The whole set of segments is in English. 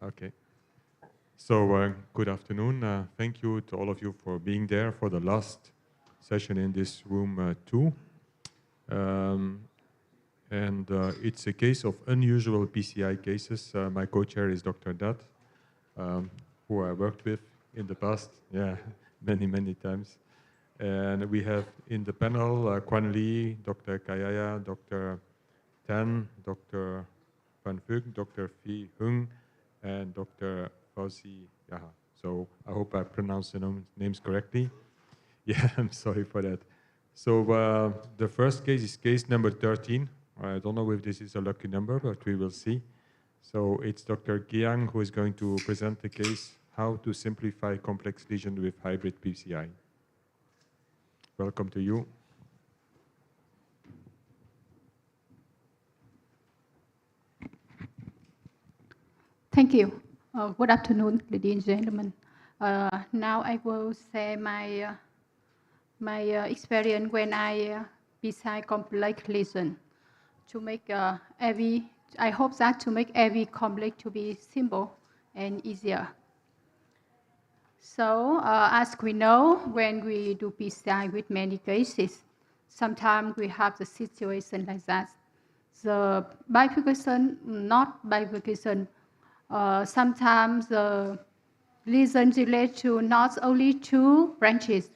Okay. So good afternoon. Thank you to all of you for being there for the last session in this room too. It's a case of unusual PCI cases. My co-chair is Dr. Dat, who I worked with in the past, many times. And we have in the panel Quan Lee, Dr. Kayaya, Dr. Tan, Dr. Van Vug, Dr. Phi Hung, and Dr. Fauzi Yaha. So I hope I pronounced the names correctly. Yeah, I'm sorry for that. So the first case is case number 13. I don't know if this is a lucky number, but we will see. So it's Dr. Giang who is going to present the case, how to simplify complex lesion with hybrid PCI. Welcome to you. Thank you. Good afternoon, ladies and gentlemen. Now I will share my experience when I PCI complex lesion to make I hope that to make every complex to be simple and easier. So as we know, when we do PCI with many cases, sometimes we have the situation like that. The bifurcation, not bifurcation, sometimes the lesion relate to not only 2 branches,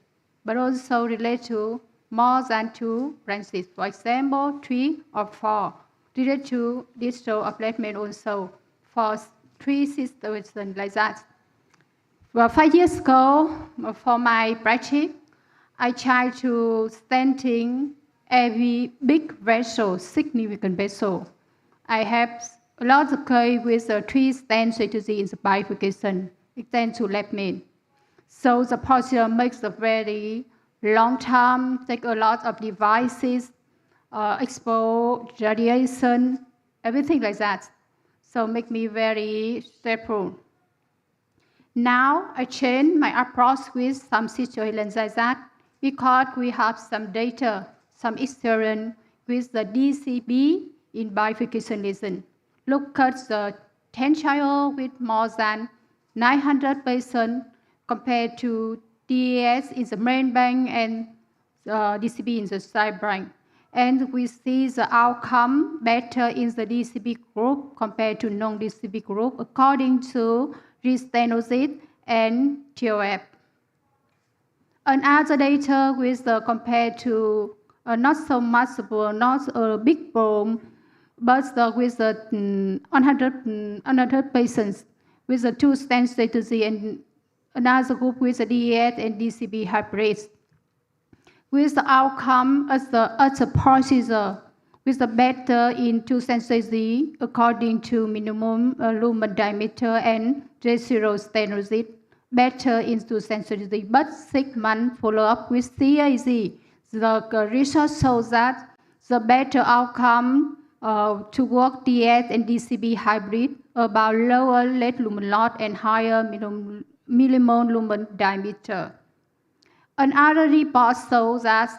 but also relate to more than 2 branches. For example, 3 or 4 relate to distal upliftment also for 3 situations like that. Well, 5 years ago, for my practice, I tried to stenting every big vessel, significant vessel. I have a lot of case with 3 stent strategy in the bifurcation, extend to left main. So the procedure makes a very long time, take a lot of devices, expose radiation, everything like that. So make me very stressful. Now I change my approach with some situations like that because we have some data, some experience with the DCB in bifurcation lesion. Look at the 10 child with more than 900 patients compared to DAS in the main bank and DCB in the side bank. And we see the outcome better in the DCB group compared to non-DCB group according to restenosis and TOF. Another data with compared to not so much, not a big bone, but with 100 patients with the 2 stent strategy and another group with the DAS and DCB hybrids. With the outcome as a procedure with the better in 2 stent strategy according to minimum lumen diameter and J0 stenosis, better in 2 stent strategy, but 6 months follow-up with CAZ. The research shows that the better outcome to work DS and DCB hybrid about lower late lumen loss and higher minimum lumen diameter. Another report shows that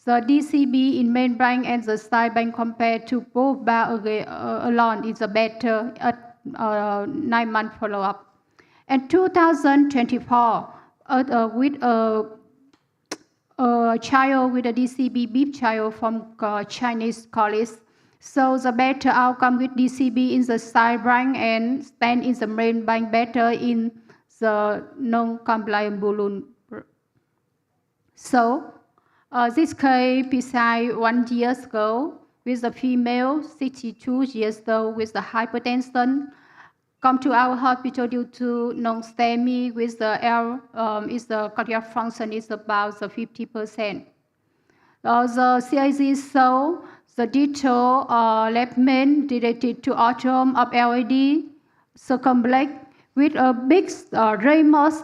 the DCB in main bank and the side bank compared to both bar alone is a better at 9-month follow-up. In 2024, with a child with a DCB BIP child from Chinese college, so the better outcome with DCB in the side bank and stent in the main bank better in the non-compliant balloon. So this case PCI 1 year ago with a female 62 years old with the hypertension come to our hospital due to non-STEMI with the cardiac function is about 50%. The CIZ show the detail left main related to atrium of LAD circumambulate with a big ramus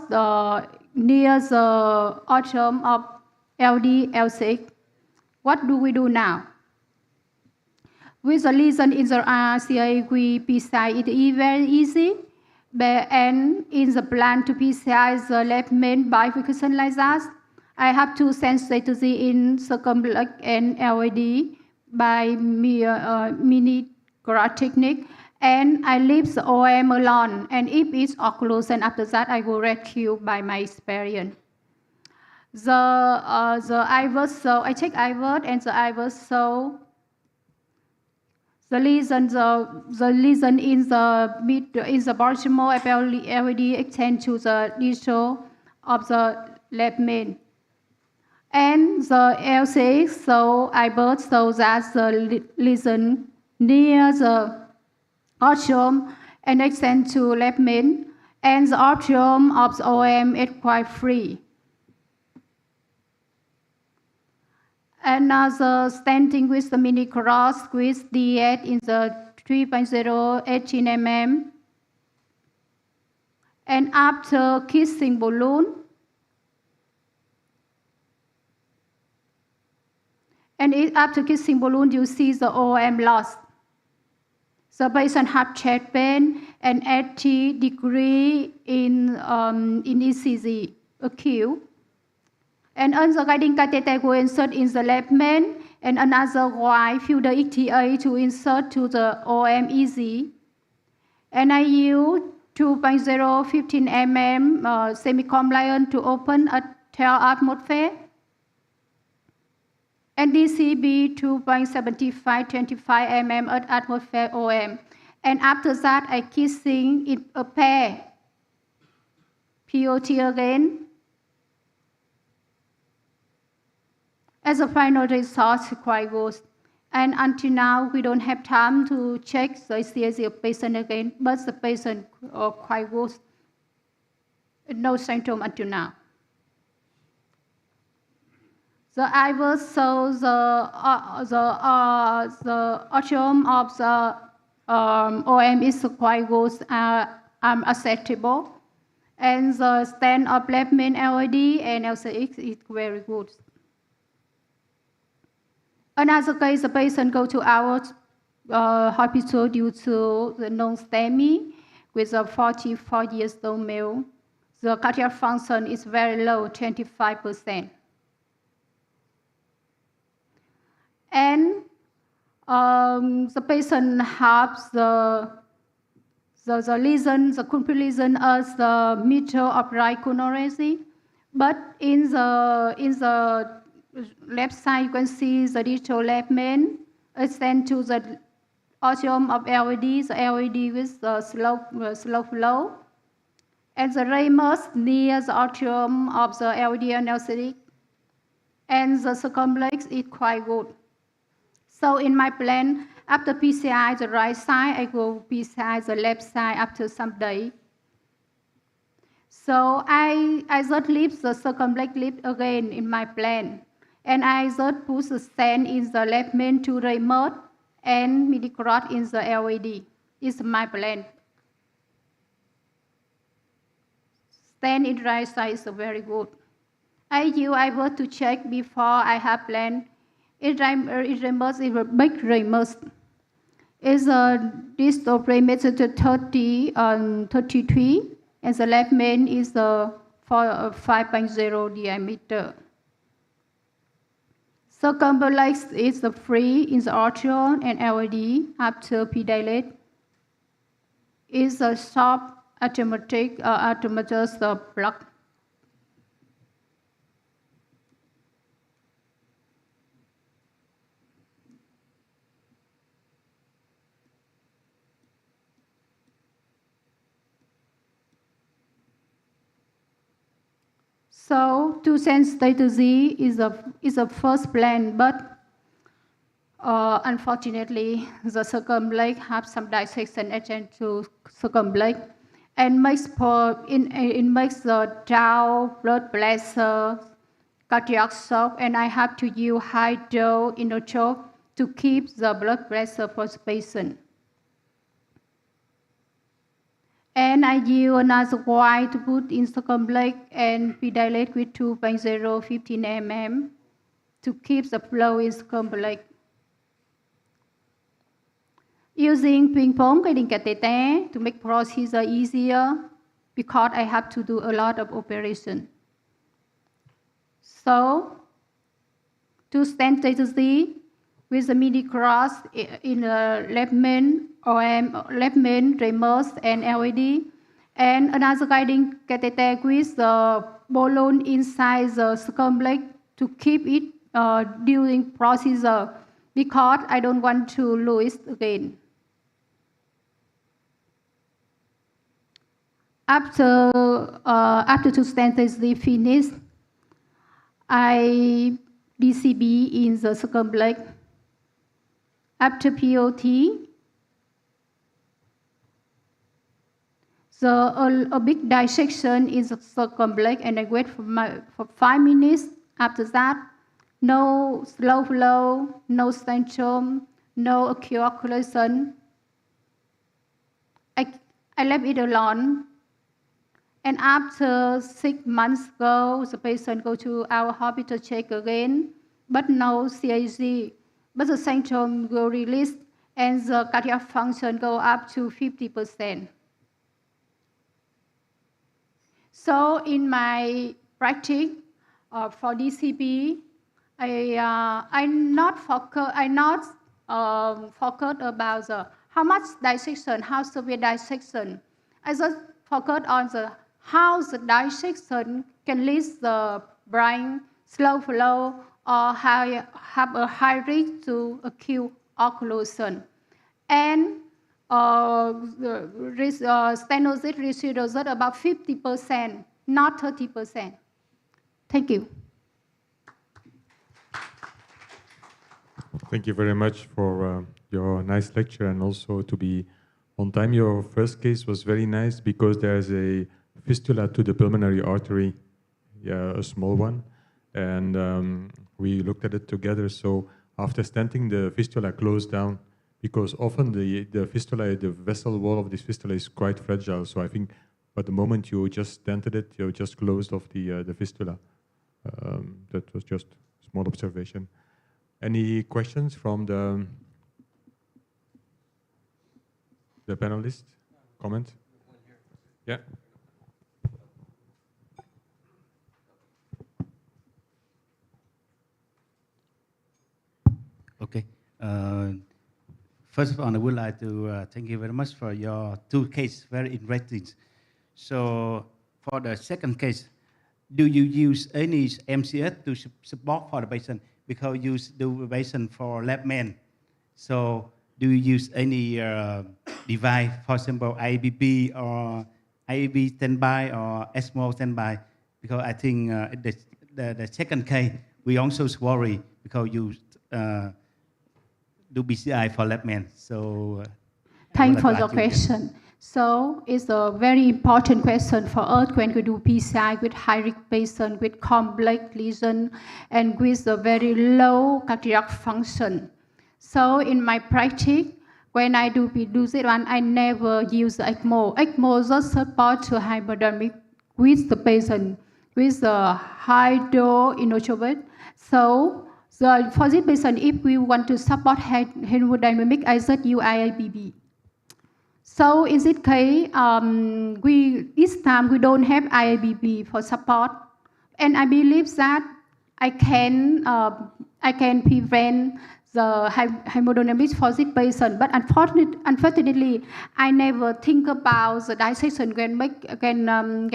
near the atrium of LD L6. What do we do now? With the lesion in the RCA, we PCI it is very easy. And in the plan to PCI the left main bifurcation like that, I have to send strategy in circumambulate and LAD by mini graph technique. And I leave the OM alone. And if it's occlusion, after that, I will rescue by my experience. The IVUS, so I check IVUS and the IVUS, so the lesion in the mid in the proximal LED extend to the distal of the left main. And the LCX, so IVUS, so that the lesion near the atrium and extend to left main, and the atrium of the OM is quite free. Another standing with the mini cross with D8 in the 3.0 18 mm. And after kissing balloon, after kissing balloon, you see the OM lost. The patient have chest pain and 80° in ECG acute. And the guiding catheter will insert in the left main, and another wide filter ETA to insert to the OM easy. And I use 2.0 15 mm semi-compliant to open a tail atmosphere. And DCB 2.75 25 mm at atmosphere OM. And after that, I kissing it a pair. POT again. As a final result, quite good. And until now, we don't have time to check the ECG of patient again, but the patient are quite good. No symptom until now. The IVUS shows the atrium of the OM is quite good, acceptable. And the stand of left main LED and LCX is very good. Another case, the patient go to our hospital due to the non-STEMI with a 44 years old male. The cardiac function is very low, 25%. And the patient has the lesion, the complete lesion as the middle of right coronary. But in the left side, you can see the distal left main extend to the atrium of LED, the LED with the slope low. And the ramus near the atrium of the LED and LCD. And the circumflex is quite good. So in my plan, after PCI the right side, I go PCI the left side after some day. So I just leave the circumflex lip again in my plan. And I just put the stand in the left main to remote and midi cross in the LED. It's my plan. Stand in right side is very good. I want to check before I have plan. It removes is a big removes. It's a distal perimeter 30 and 33, and the left main is the 5.0 diameter. Circumflex is the free in the atrium and LED after P-dilate. Is a soft automatus block. So to send status Z is a first plan, but unfortunately the circumflex have some dissection agent to circumflex and makes the down blood pressure, cardiac shock, and I have to use high dose inotrope to keep the blood pressure for the patient. And I use another wire to put in circumflex and pedalate with 2.0 15 mm to keep the flow in circumflex. Using ping-pong guiding catheter to make procedure easier because I have to do a lot of operation. So, to stand status Z, with a mini cross in the left main, OM, left main, remote, and LED. And another guiding catheter with the balloon inside the circumflex to keep it during procedure because I don't want to lose it again. After two stents finished, I DCB in the circumflex. After POT, a big dissection in the circumflex, and I wait for 5 minutes. After that, no slow flow, no symptom, no acute occlusion. I left it alone. And after 6 months ago, the patient go to our hospital check again, but no CAG. But the symptom will release and the cardiac function go up to 50%. So in my practice for DCB, I not focus about how much dissection, how severe dissection. I just focus on how the dissection can lead the brain slow flow or have a high risk to acute occlusion. And stenosis residuals are about 50%, not 30%. Thank you. Thank you very much for your nice lecture and also to be on time. Your first case was very nice because there's a fistula to the pulmonary artery, a small one, and we looked at it together. So after stenting, the fistula closed down because often the fistula, the vessel wall of this fistula is quite fragile. So I think at the moment you just stented it, you just closed off the fistula. That was just a small observation. Any questions from the panelists? Comment? Yeah. Okay. First of all, I would like to thank you very much for your two cases, very interesting. So for the second case, do you use any MCS to support for the patient? Because you do the patient for left main. So do you use any device, for example, IBP or IB standby or ESMO standby? Because I think the second case, we also worry because you do BCI for left main. So thanks for the question. So it's a very important question for us when we do PCI with high-risk patient with complex lesion and with a very low cardiac function. So in my practice, when I do this one, I never use ECMO. ECMO just support to hypodermic with the patient with a high dose intubate. So for this patient, if we want to support hemodynamic, I just use IIBB. So in this case, this time we don't have IIBB for support, and I believe that I can prevent the hemodynamics for this patient. But unfortunately, I never think about the dissection can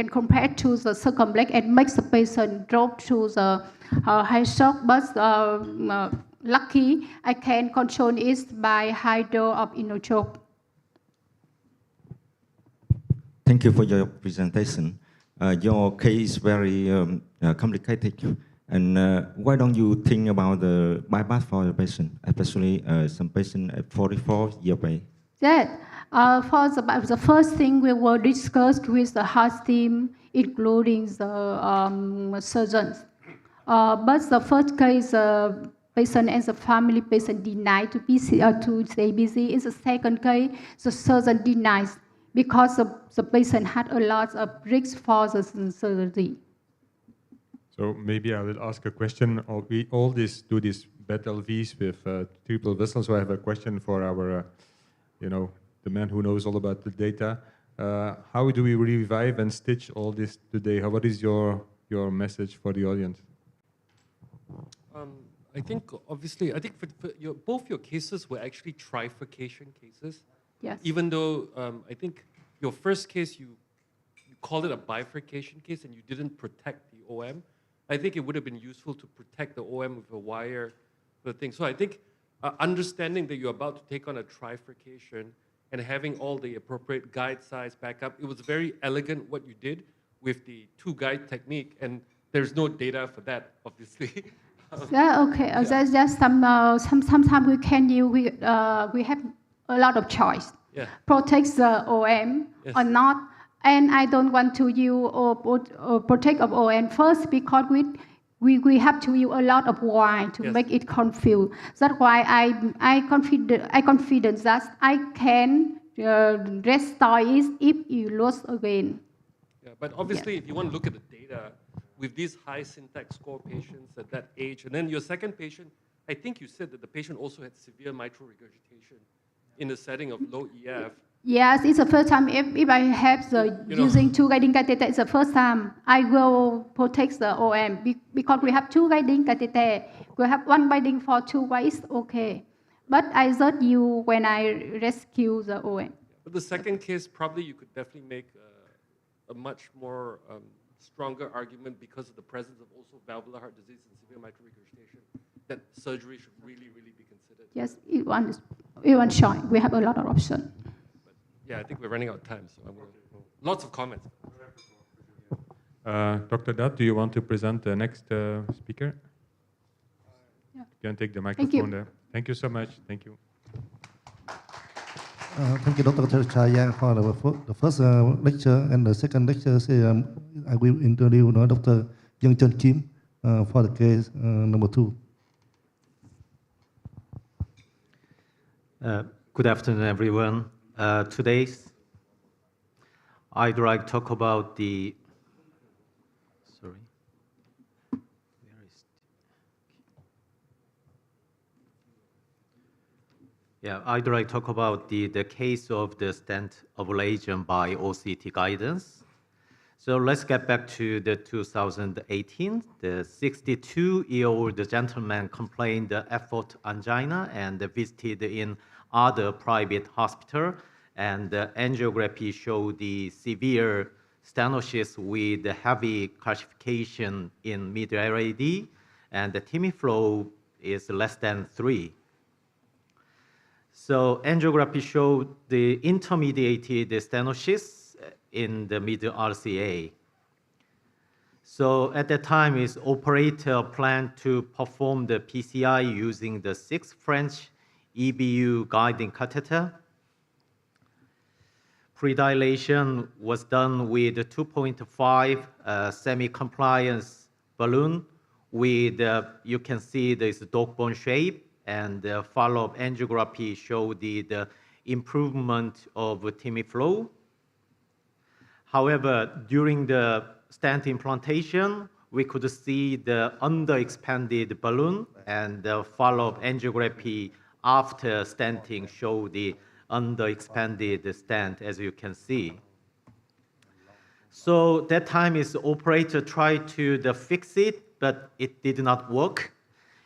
compare to the circumflex and make the patient drop to the high shock. But lucky, I can control it by high dose of inotrope. Thank you for your presentation. Your case is very complicated. And why don't you think about the bypass for the patient, especially some patient at 44 years of age? Yeah, for the first thing we will discuss with the heart team, including the surgeons. But the first case, patient and the family patient denied to stay busy. In the second case, the surgeon denies because the patient had a lot of risk for the surgery. So maybe I will ask a question. We all do these bed LVs with triple vessels. So I have a question for our, the man who knows all about the data. How do we revive and stitch all this today? What is your message for the audience? I think obviously, I think both your cases were actually trifurcation cases. Yes. Even though I think your first case, you called it a bifurcation case and you didn't protect the OM. I think it would have been useful to protect the OM with a wire the thing. So I think understanding that you're about to take on a trifurcation and having all the appropriate guide size backup, it was very elegant what you did with the two guide technique, and there's no data for that, obviously. Yeah, okay. Yeah. There's just sometimes we can use, we have a lot of choice. Yeah. Protect the OM Yes. or not. And I don't want to use or protect of OM first because we have to use a lot of why to Yes. make it confused. That's why I confident that I can restore it if you lose again. Yeah, but obviously, if you want to look at the data with these high syntax score patients at that age, and then your second patient, I think you said that the patient also had severe mitral regurgitation in the setting of low EF. Yes, it's the first time if I have the using two guiding catheter, it's the first time I will protect the OM because we have two guiding catheter. We have one guiding for two ways, okay. But I just use when I rescue the OM. But the second case, probably you could definitely make a much more stronger argument because of the presence of also valvular heart disease and severe mitral regurgitation, that surgery should really, really be considered. Yes, it one shot. We have a lot of options. Yeah, I think we're running out of time, so lots of comments. Dr. Dutt, do you want to present the next speaker? Yeah. You can take the Thank microphone you. there. Thank you so much. Thank you. Thank you, Dr. Chayang, for the first lecture, and the second lecture. I will introduce Dr. Young Chun Kim for the case number 2. Good afternoon, everyone. Today, I'd like to talk about the. Sorry. Where is? Yeah, I'd like to talk about the case of the stent ablation by OCT guidance. So let's get back to the 2018. The 62-year-old gentleman complained of effort angina and visited in other private hospital, and the angiography showed the severe stenosis with heavy calcification in mid-RAD, and the TIMI flow is less than 3. So angiography showed the intermediated stenosis in the middle RCA. So at that time, his operator planned to perform the PCI using the 6 French EBU guiding catheter. Predilation was done with a 2.5 semi-compliance balloon with, you can see this dog bone shape, and follow-up angiography showed the improvement of TIMI flow. However, during the stent implantation, we could see the underexpanded balloon, and the follow-up angiography after stenting showed the underexpanded stent, as you can see. So that time his operator tried to fix it, but it did not work.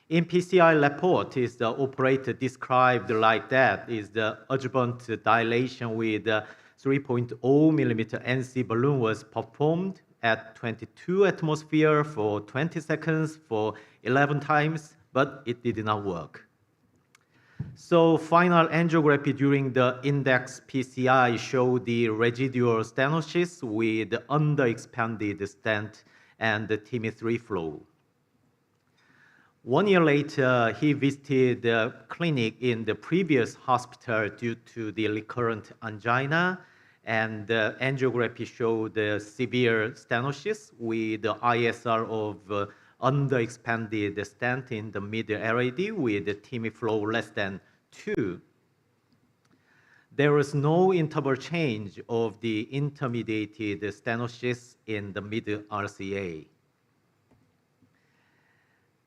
In PCI report, is the operator described like that, is the adjuvant dilation with 3.0 millimeter NC balloon was performed at 22 atmosphere for 20 seconds for 11 times, but it did not work. So final angiography during the index PCI showed the residual stenosis with underexpanded stent and the TIMI3 flow. 1 year later, he visited the clinic in the previous hospital due to the recurrent angina, and the angiography showed the severe stenosis with the ISR of underexpanded stent in the middle RAD with the TIMI flow less than 2. There was no interval change of the intermediated stenosis in the middle RCA.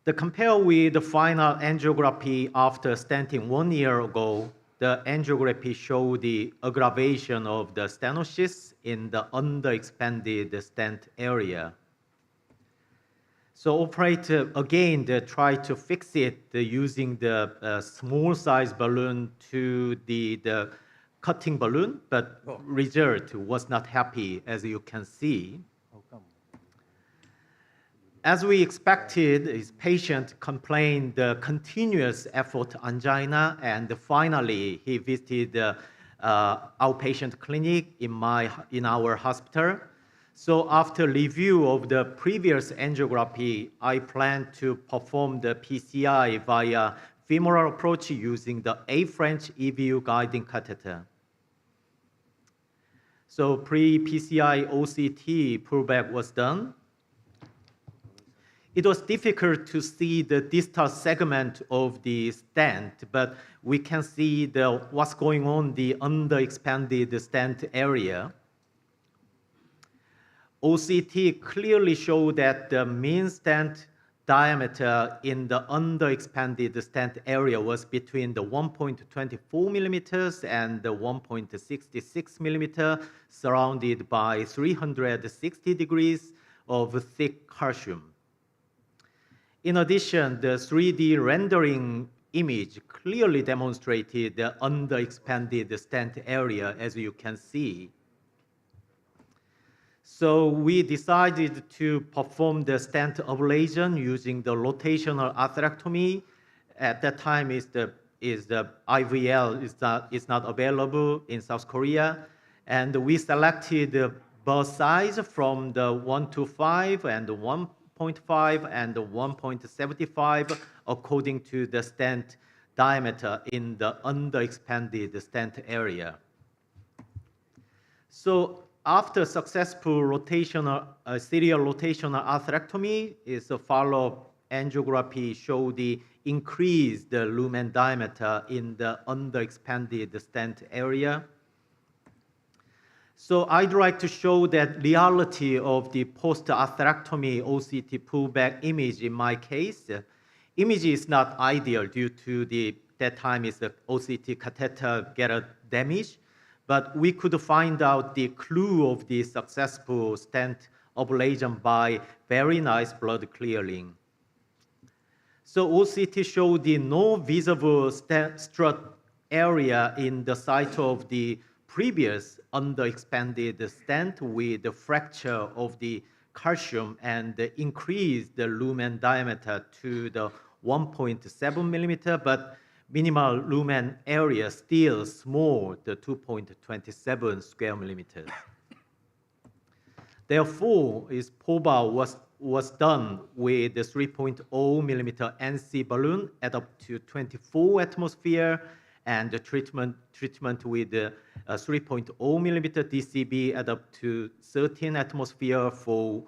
The compare with the final angiography after stenting 1 year ago, the angiography showed the aggravation of the stenosis in the underexpanded stent area. So operator, again, they tried to fix it using the small size balloon to the cutting balloon, but result was not happy, as you can see. As we expected, his patient complained the continuous effort angina, and finally he visited outpatient clinic in our hospital. So after review of the previous angiography, I plan to perform the PCI via femoral approach using the A French EVU guiding catheter. So pre-PCI OCT pullback was done. It was difficult to see the distal segment of the stent, but we can see what's going on the underexpanded stent area. OCT clearly showed that the mean stent diameter in the underexpanded stent area was between the 1.24 millimeters and the 1.66 millimeter, surrounded by 360 degrees of thick calcium. In addition, the 3D rendering image clearly demonstrated the underexpanded stent area, as you can see. So we decided to perform the stent ablation using the rotational atherectomy. At that time, the IVL is not available in South Korea, and we selected both size from the 125 and the 1.5 and the 1.75 according to the stent diameter in the underexpanded stent area. So after successful serial rotational atherectomy, is a follow-up angiography show the increased lumen diameter in the underexpanded stent area. So I'd like to show that reality of the post-atherectomy OCT pullback image in my case. Image is not ideal due to that time is the OCT catheter get damage. But we could find out the clue of the successful stent ablation by very nice blood clearing. So OCT showed the no visible strut area in the site of the previous underexpanded stent with the fracture of the calcium and increased the lumen diameter to the 1.7 millimeter, but minimal lumen area still small, the 2.27 square millimeters. Therefore, POBA was done with the 3.0 millimeter NC balloon at up to 24 atmosphere, and the treatment with the 3.0 millimeter DCB at up to 13 atmosphere for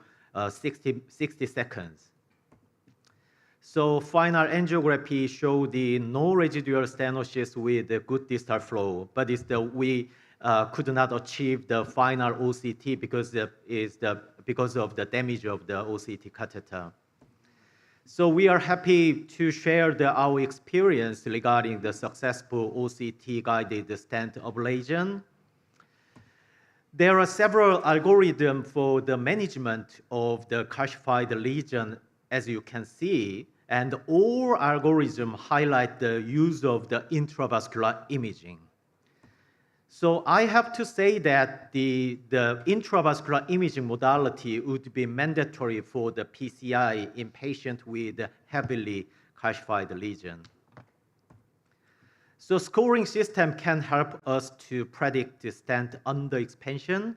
60 seconds. So final angiography showed the no residual stenosis with a good distal flow, but we could not achieve the final OCT because of the damage of the OCT catheter. So we are happy to share our experience regarding the successful OCT-guided stent ablation. There are several algorithms for the management of the calcified lesion, as you can see, and all algorithms highlight the use of the intravascular imaging. So I have to say that the intravascular imaging modality would be mandatory for the PCI in patients with heavily calcified lesion. So scoring system can help us to predict the stent underexpansion.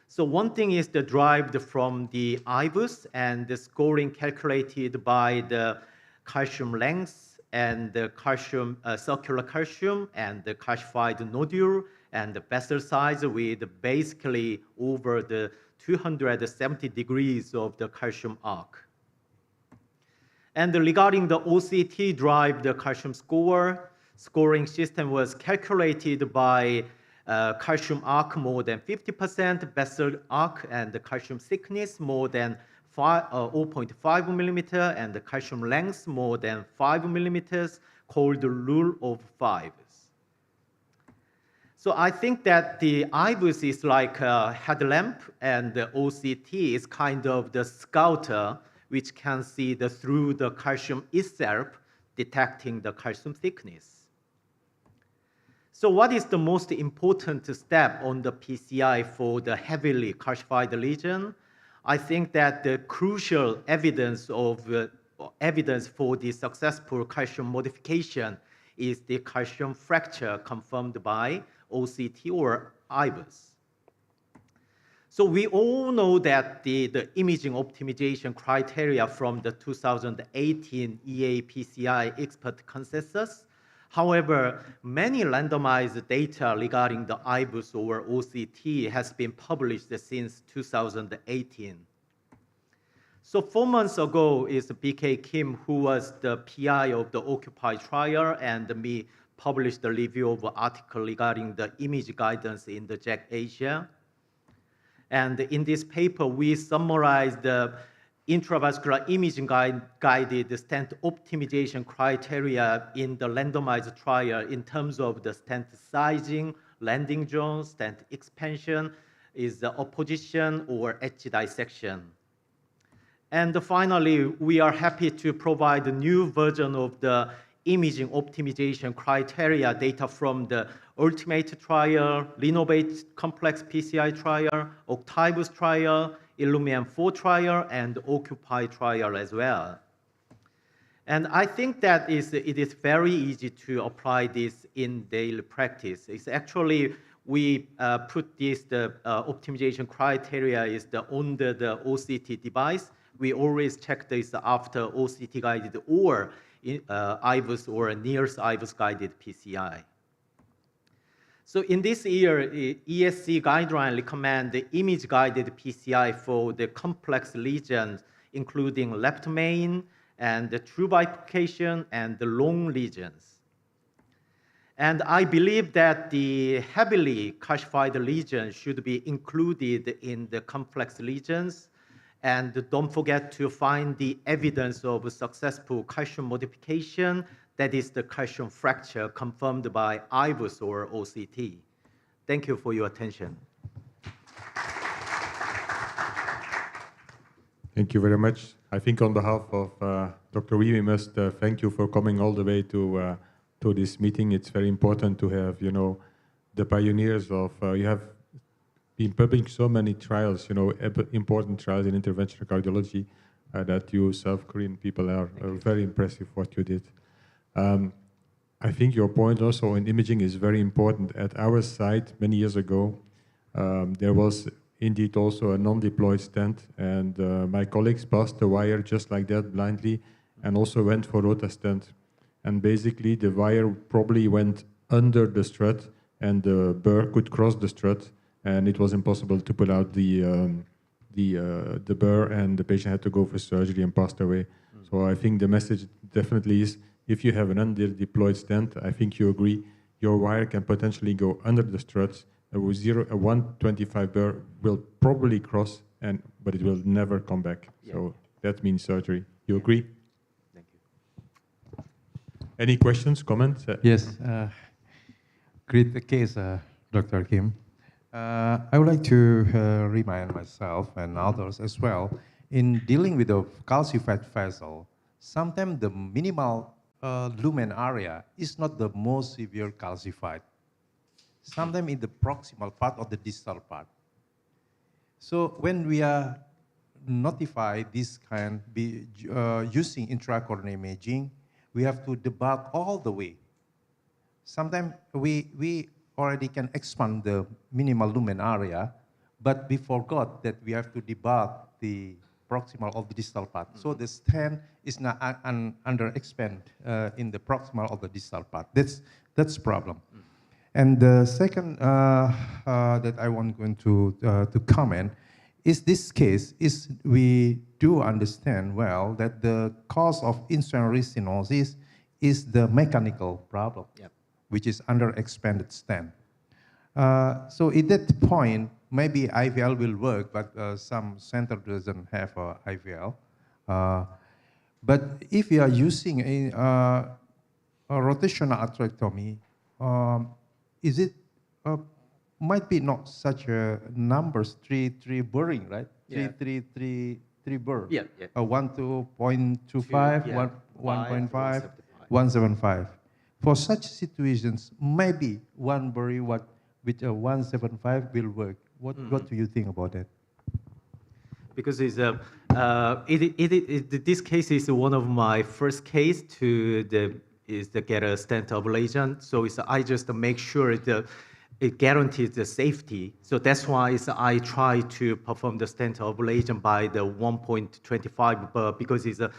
So one thing is derived from the IVUS and the scoring calculated by the calcium length and the calcium, circular calcium and the calcified nodule and the vessel size with basically over the 270 degrees of the calcium arc. And regarding the OCT drive, the calcium scoring system was calculated by calcium arc more than 50%, vessel arc and the calcium thickness more than 0.5 millimeter, and the calcium length more than 5 millimeters, called the rule of fives. So I think that the IVUS is like a headlamp, and the OCT is kind of the scouter which can see through the calcium itself, detecting the calcium thickness. So what is the most important step on the PCI for the heavily calcified lesion? I think that the crucial evidence for the successful calcium modification is the calcium fracture confirmed by OCT or IVUS. So we all know that the imaging optimization criteria from the 2018 EA PCI expert consensus. However, many randomized data regarding the IVUS or OCT has been published since 2018. So 4 months ago is BK Kim, who was the PI of the OCCUPY trial, and me published a review of an article regarding the image guidance in the JACC Asia. And in this paper, we summarized the intravascular imaging guided stent optimization criteria in the randomized trial in terms of the stent sizing, landing zone, stent expansion, is the opposition or edge dissection. And finally, we are happy to provide a new version of the imaging optimization criteria data from the Ultimate trial, Renovate Complex PCI trial, Octavus trial, Illumian 4 trial, and OCCUPY trial as well. And I think that it is very easy to apply this in daily practice. It's actually, we put this, the optimization criteria is under the OCT device. We always check this after OCT guided or IVUS or nearest IVUS guided PCI. So in this year, ESC guideline recommend the image guided PCI for the complex lesions, including left main and the true bifurcation and the long lesions. And I believe that the heavily calcified lesions should be included in the complex lesions. And don't forget to find the evidence of successful calcium modification, that is the calcium fracture confirmed by IVUS or OCT. Thank you for your attention. Thank you very much. I think on behalf of Dr. Wee, we must thank you for coming all the way to this meeting. It's very important to have, the pioneers of, you have been publishing so many trials, important trials in interventional cardiology that you South Korean people are very impressive what you did. I think your point also in imaging is very important. At our site many years ago, there was indeed also a non-deployed stent, and my colleagues passed the wire just like that blindly and also went for rota stent. And basically the wire probably went under the strut and the burr could cross the strut, and it was impossible to pull out the burr, and the patient had to go for surgery and passed away. So I think the message definitely is, if you have an under-deployed stent, I think you agree, your wire can potentially go under the struts. A 125 burr will probably cross, but it will never come back. Yeah. So that means surgery. You agree? Thank you. Any questions, comments? Yes. Great case, Dr. Kim. I would like to remind myself and others as well, in dealing with the calcified vessel, sometimes the minimal lumen area is not the most severe calcified. Sometimes in the proximal part or the distal part. So when we are notify this kind, using intracoronary imaging, we have to debug all the way. Sometimes we already can expand the minimal lumen area, but we forgot that we have to debug the proximal of the distal part. So the stent is not under expand in the proximal of the distal part. That's problem. And the second that I want to comment is this case is we do understand well that the cause of insulin restenosis is the mechanical problem, yep, which is under expanded stent. So at that point, maybe IVL will work, but some center doesn't have IVL. But if you are using a rotational atherectomy, is it might be not such a numbers, three burring, right? Yeah. Three three burr. Yeah, yeah. 1.25, yeah, 1.5, 175. 175. For such situations, maybe one burr with a 175 will work. What do you think about that? Because it's this case is one of my first case to get a stent ablation. So I just make sure it guarantees the safety. So that's why I try to perform the stent ablation by the 1.25 burr, because it's a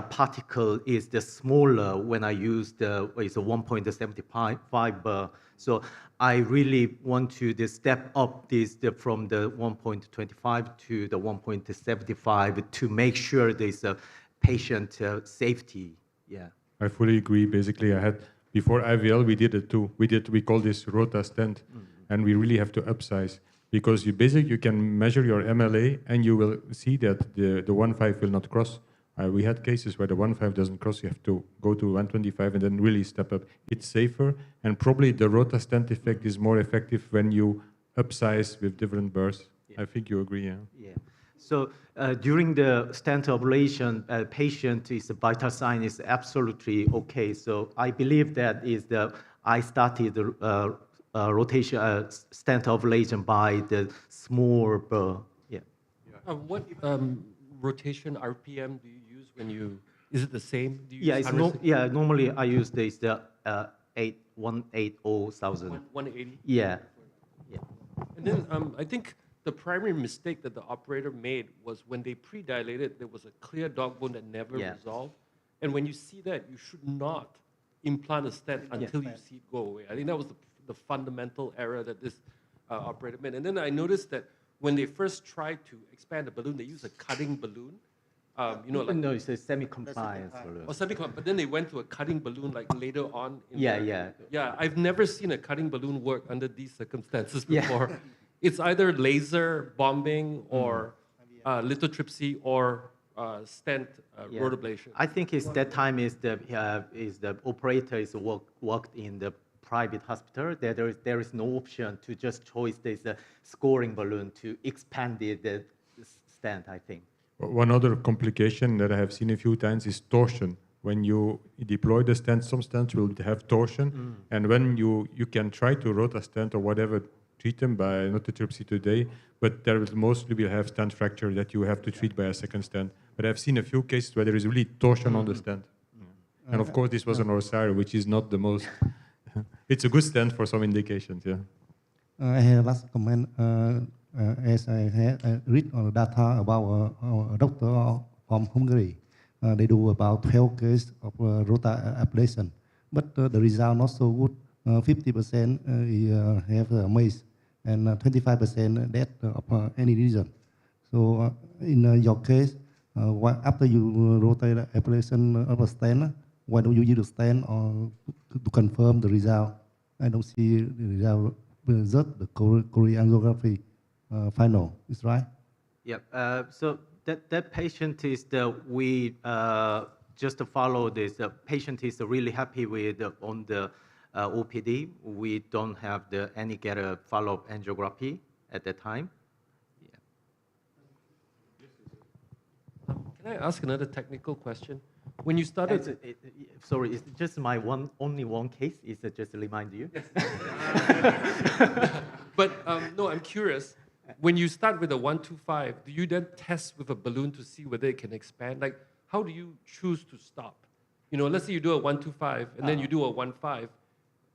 particle is the smaller when I use it's a 1.75 burr. So I really want to step up from the 1.25 to the 1.75 to make sure there's a patient safety. Yeah. I fully agree. Basically, before IVL, we did it too. We call this rota stent, and we really have to upsize, because you can measure your MLA and you will see that the 1.5 will not cross. We had cases where the 1.5 doesn't cross. You have to go to 1.25 and then really step up. It's safer, and probably the rota stent effect is more effective when you upsize with different burrs. Yeah. I think you agree, yeah? Yeah. So during the stent ablation, patient is vital sign is absolutely okay. So I believe that I started the rotation stent ablation by the small burr. Yeah. What rotation RPM do you use when you? Is it the same? Do you Yeah, use normally I use the 180,000. 180. Yeah. Yeah. And then I think the primary mistake that the operator made was when they pre-dilated, there was a clear dog bone that never resolved. And when you see that, you should not implant a stent until you see it go away. I think that was the fundamental error that this operator made. And then I noticed that when they first tried to expand the balloon, they used a cutting balloon. No, it's a semi-compliance balloon. Or semi-compliance, but then they went to a cutting balloon like later on. Yeah. I've never seen a cutting balloon work under these circumstances before. Yeah. It's either laser bombing or lithotripsy or stent rotablation. I think it's that time is the operator is worked in the private hospital. There is no option to just choose this scoring balloon to expand the stent, I think. One other complication that I have seen a few times is torsion. When you deploy the stent, some stents will have torsion, and when you can try to rota stent or whatever, treat them by lithotripsy today, but there will mostly have stent fracture that you have to treat by a second stent. But I've seen a few cases where there is really torsion on the stent. And of course, this was an Orsaro, which is not the most... It's a good stent for some indications, yeah. I have last comment. As I had read on the data about a doctor from Hungary, they do about 12 cases of rota ablation, but the result not so good. 50% have a MACE, and 25% death of any reason. So in your case, after you rotate the ablation of a stent, why don't you use the stent or to confirm the result? I don't see the result, the choreography final, is right? Yeah, so that patient is we just to follow this, the patient is really happy with on the OPD. We don't have any follow-up angiography at that time. Yeah. Can I ask another technical question? When you started, sorry, it's just my only one case. Is it just to remind you? Yes. But no, I'm curious. When you start with a 1.25, do you then test with a balloon to see whether it can expand? Like, how do you choose to stop? You know, let's say you do a 1.25 and then you do a 1.5.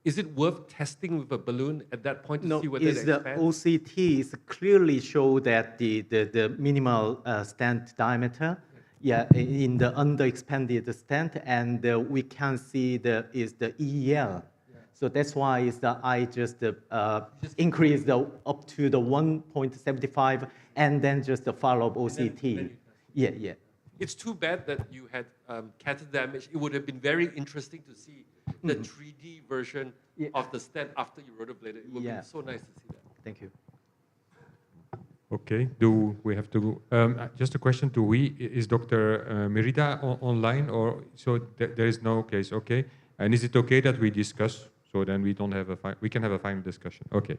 Is it worth testing with a balloon at that point to see whether it expands? The OCTs clearly show that the minimal stent diameter, in the underexpanded stent, and we can see the EEL. So that's why I just increase up to the 1.75 and then just the follow-up OCT. Yeah. It's too bad that you had catheter damage. It would have been very interesting to see the 3D version of the stent after you rotablated. It would be so nice to see that. Thank you. Okay, do we have to go? Just a question to we, is Dr. Merida online, or so there is no case, okay? And is it okay that we discuss? So then we can have a final discussion. Okay.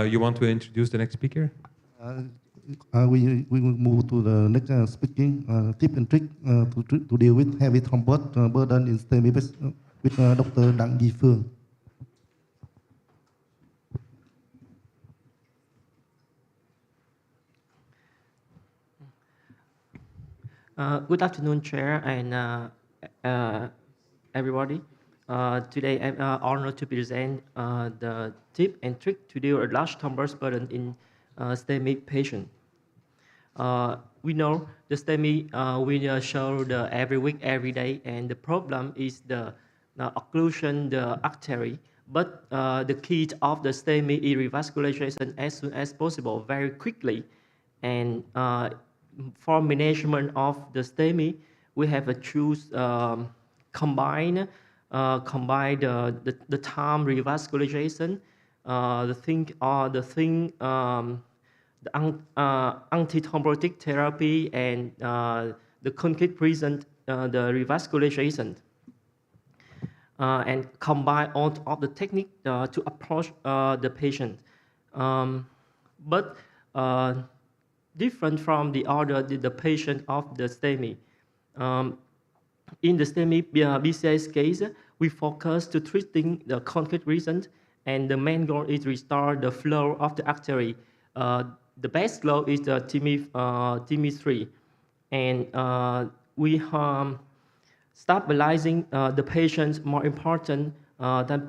You want to introduce the next speaker? we will move to the next speaking tip and trick to deal with heavy thrombus burden in STEMI with Dr. Đặng Di Phương. Good afternoon, Chair and everybody. Today I'm honored to present the tip and trick to deal with large thrombus burden in STEMI patient. We know the STEMI we show every week, every day, and the problem is the occlusion, the artery. But the key of the STEMI is revascularization as soon as possible, very quickly. And for management of the STEMI, we have to choose combine the time revascularization, the antithrombotic therapy, and the concrete present the revascularization, and combine all of the technique to approach the patient. But different from the patient of the STEMI. In the STEMI BCI's case, we focus to treating the concrete reason, and the main goal is restore the flow of the artery. The best flow is the TIMI3, and we stabilizing the patient more important than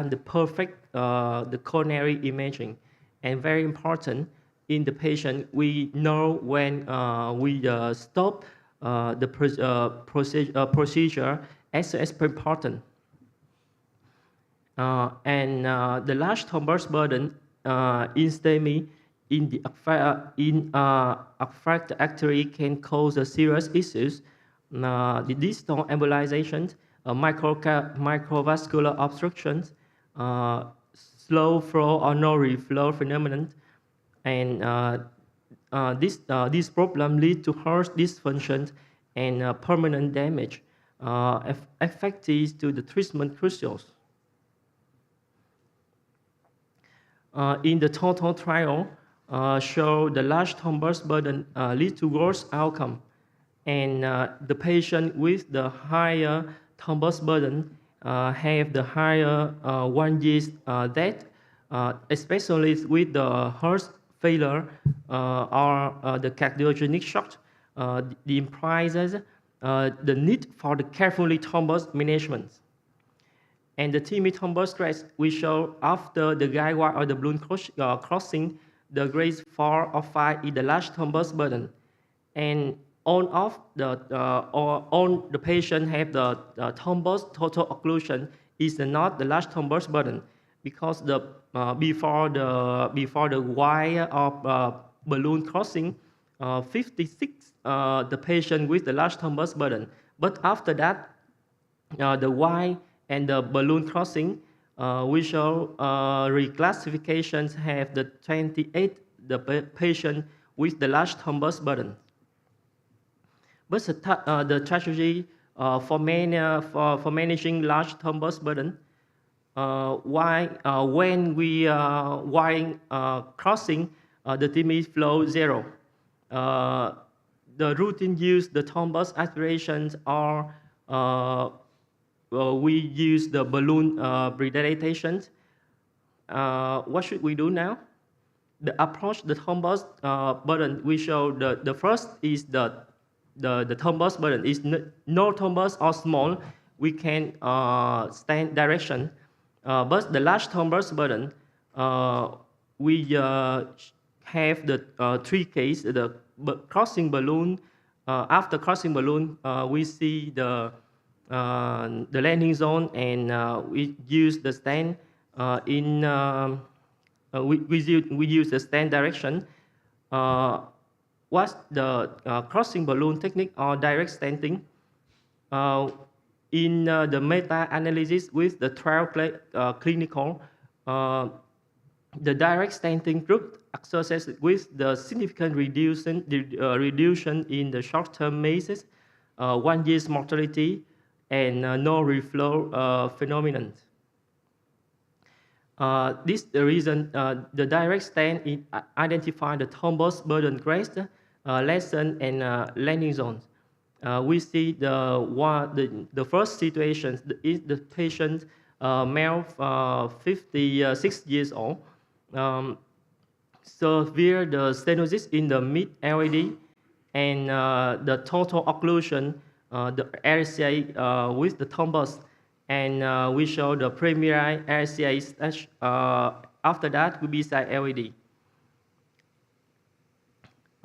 the perfect the coronary imaging, and very important. In the patient, we know when we stop the procedure as important. And the large thrombus burden in STEMI in the affected artery can cause serious issues. The distal embolization, microvascular obstructions, slow flow or no reflow phenomenon, and this problem leads to heart dysfunction and permanent damage, affected to the treatment crucials. In the total trial, show the large thrombus burden lead to worse outcome, and the patient with the higher thrombus burden have the higher 1 year death, especially with the heart failure or the cardiogenic shock. The implies the need for the carefully thrombus management. And the TIMI thrombus stress we show after the guide wire or the balloon crossing the grades 4 or 5 is the large thrombus burden, and all of the patient have the thrombus total occlusion is not the large thrombus burden, because the before the wire of balloon crossing 56 the patient with the large thrombus burden, but after that the wire and the balloon crossing, we show reclassifications have the 28 the patient with the large thrombus burden. But the strategy for managing large thrombus burden, when we crossing the TIMI flow 0, the routine use the thrombus aspirations, or we use the balloon redilatation. What should we do now? The approach the thrombus burden we show the first is the thrombus burden is no thrombus or small, we can stand direction, but the large thrombus burden we have the 3 cases. The crossing balloon, after crossing balloon we see the landing zone, and we use the stand we use the stand direction. What's the crossing balloon technique or direct standing? In the meta-analysis with the 12 clinical, the direct standing group associated with the significant reduction in the short-term MACEs, 1 year's mortality, and no reflow phenomenon. This the reason the direct stent identify the thrombus burden grades, lesson, and landing zones. We see the first situation is the patient male 56 years old, severe the stenosis in the mid LAD, and the total occlusion, the RCA with the thrombus, and we show the primary RCA stage. After that, will be side LAD.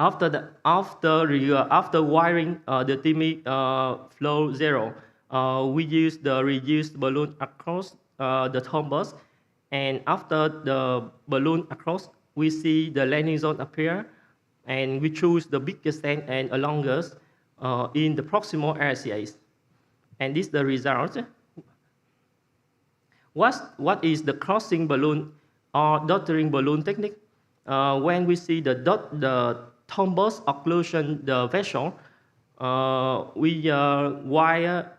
After wiring the TIMI flow 0, we use the reduced balloon across the thrombus, and after the balloon across, we see the landing zone appear, and we choose the biggest stent and longest in the proximal RCAs. And this is the result. What is the crossing balloon or dotting balloon technique? When we see the thrombus occlusion, the vessel, we wire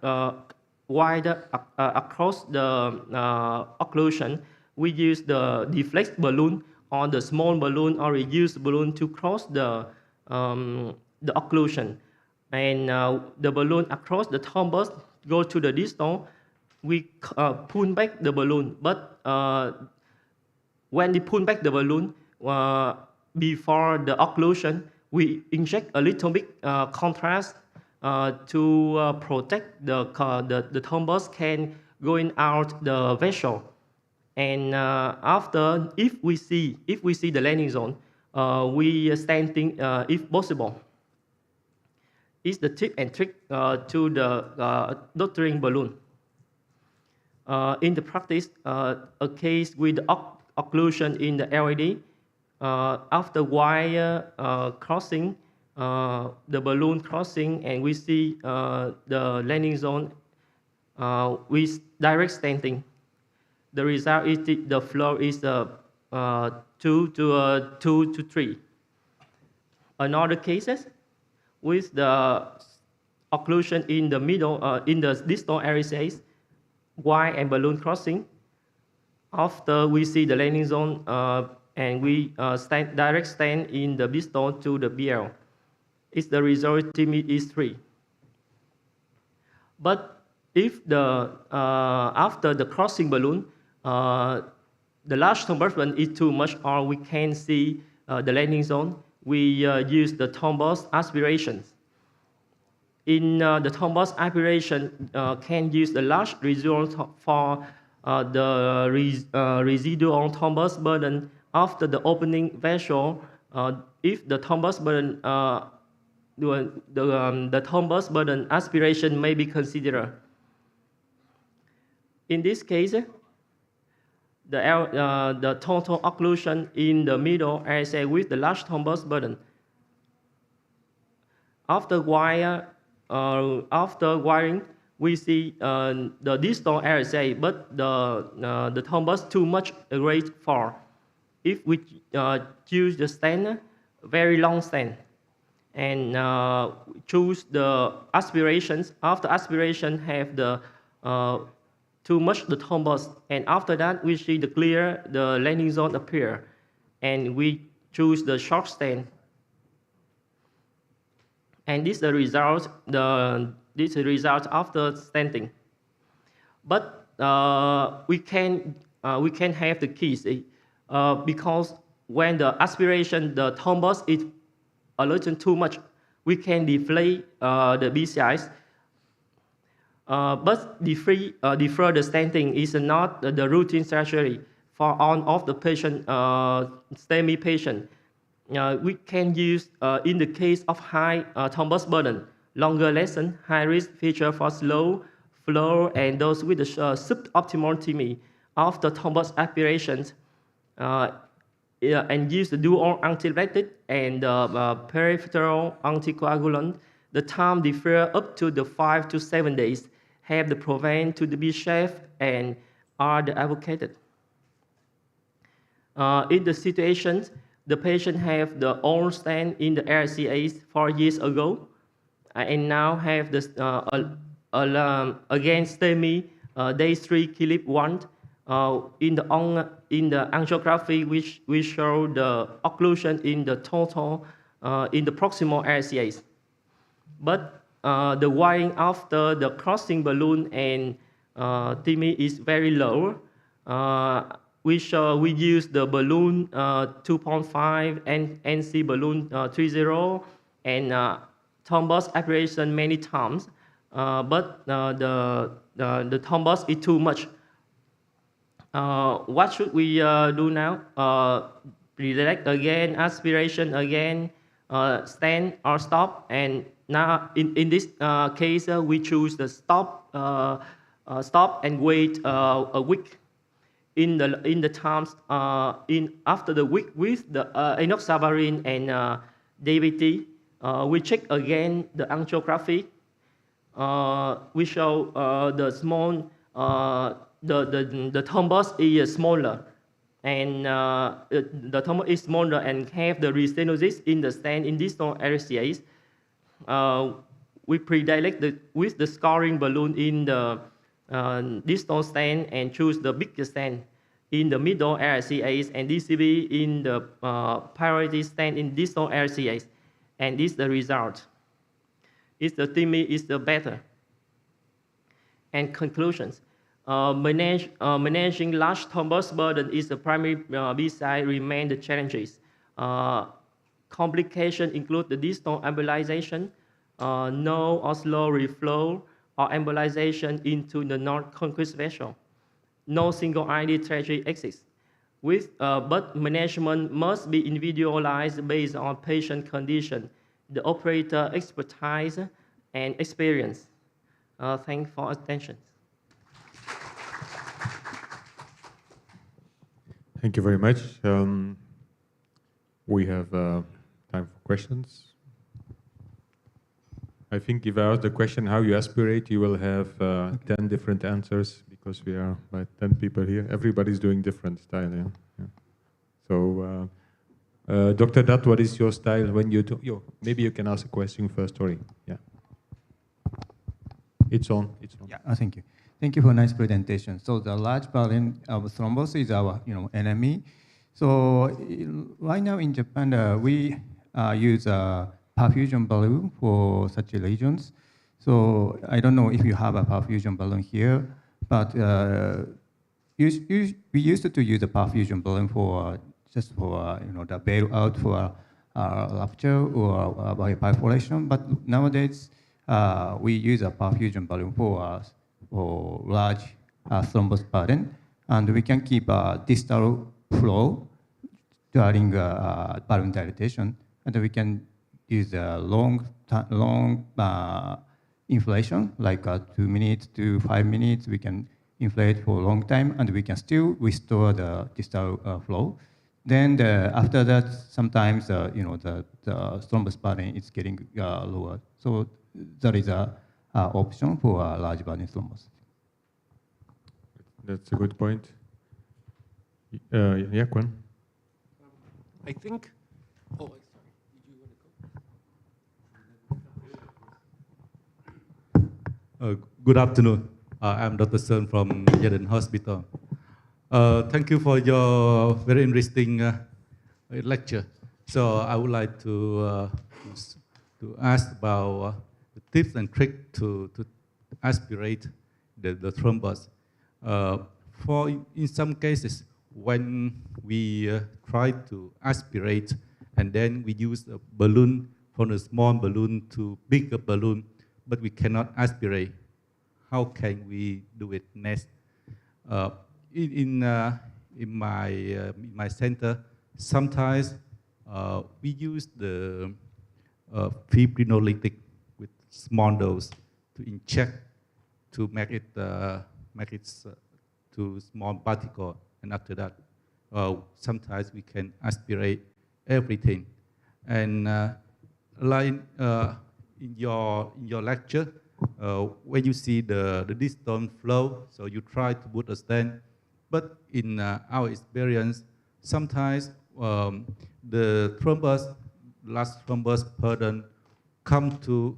across the occlusion. We use the deflect balloon or the small balloon or reduced balloon to cross the occlusion. And the balloon across the thrombus go to the distal. We pull back the balloon, but when we pull back the balloon, before the occlusion, we inject a little bit contrast to protect the thrombus can going out the vessel. And after, if we see the landing zone, we stenting if possible. Is the tip and trick to the dotting balloon. In the practice, a case with occlusion in the LAD, after wire crossing, the balloon crossing, and we see the landing zone with direct stenting. The result is the flow is 2 to 3. Another cases with the occlusion in the middle, in the distal RSAs, wire and balloon crossing. After we see the landing zone, and we direct stent in the distal to the BL. It's the result TIMI is 3. But if the after the crossing balloon, the large thrombus is too much, or we can't see the landing zone, we use the thrombus aspirations. In the thrombus aspiration, can use the large residual for the residual thrombus burden after the opening vessel. If the thrombus burden, the thrombus burden aspiration may be considered. In this case, the total occlusion in the middle RSA with the large thrombus burden. After wiring, we see the distal RSA, but the thrombus too much grade 4. If we choose the stent, very long stent, and choose the aspirations, after aspiration have the too much the thrombus, and after that we see the clear the landing zone appear, and we choose the short stent. And this is the result. This is the result after stenting. But we can have the keys because when the aspiration, the thrombus is a little too much, we can deflate the BCIs. But defer the stenting is not the routine surgery for all of the patient, STEMI patient. We can use, in the case of high thrombus burden, longer lesson, high risk feature for slow flow, and those with the suboptimal TIMI after thrombus aspirations, and use the dual antiplatelet and peripheral anticoagulant. The time differ up to the 5 to 7 days. Have the prevent to be safe and are the advocated. In the situations, the patient have the old stent in the RCAs 4 years ago, and now have this against STEMI day 3 clip 1 In the angiography, which we show the occlusion in the total in the proximal RCAs. But the wiring after the crossing balloon and TMI is very low. We use the balloon 2.5 and NC balloon 30 and thrombus aspiration many times, but the thrombus is too much. What should we do now? Relax again, aspiration again, stand or stop. And now in this case, we choose the stop and wait a week. In the times after the week with the enoxaparin and DVT, we check again the angiography. We show the small the thrombus is smaller, and the thrombus is smaller and have the restenosis in the stent in distal RCAs. We pre-dilate with the scoring balloon in the distal stent and choose the biggest stent in the middle RCAs and DCB in the priority stent in distal RCAs. And this is the result. Is the TMI is the better. And conclusions. Managing large thrombus burden is the primary PCI remain the challenges. Complications include the distal embolization, no or slow reflow, or embolization into the non-conquest vessel. No single ID tragedy exists. But management must be individualized based on patient condition, the operator expertise and experience. Thanks for attention. Thank you very much. We have time for questions. I think if I ask the question how you aspirate, you will have 10 different answers because we are about 10 people here. Everybody's doing different style. Yeah. So, Dr. Dutt, what is your style when you do? Maybe you can ask a question first, sorry. Yeah. It's on. Yeah, thank you. Thank you for a nice presentation. So the large volume of thrombus is our enemy. So right now in Japan, we use a perfusion balloon for such regions. So I don't know if you have a perfusion balloon here, but we used to use a perfusion balloon for just for the bailout for rupture or perforation. But nowadays we use a perfusion balloon for large thrombus burden, and we can keep a distal flow during balloon dilatation, and we can use a long inflation, like 2 minutes to 5 minutes. We can inflate for a long time, and we can still restore the distal flow. Then after that, sometimes the thrombus burden is getting lower. So that is a option for a large burden thrombus. That's a good point. Yeah, Quan? I think. Oh, sorry. Did you want to go? Good afternoon. I'm Dr. Sơn from Yadin Hospital. Thank you for your very interesting lecture. So I would like to ask about the tips and tricks to aspirate the thrombus. In some cases, when we try to aspirate and then we use a balloon from a small balloon to bigger balloon, but we cannot aspirate. How can we do it next? In my center, sometimes we use the fibrinolytic with small dose to inject to make it to small particle, and after that, sometimes we can aspirate everything. And like in your lecture, when you see the distal flow, so you try to put a stent, but in our experience, sometimes the large thrombus burden come to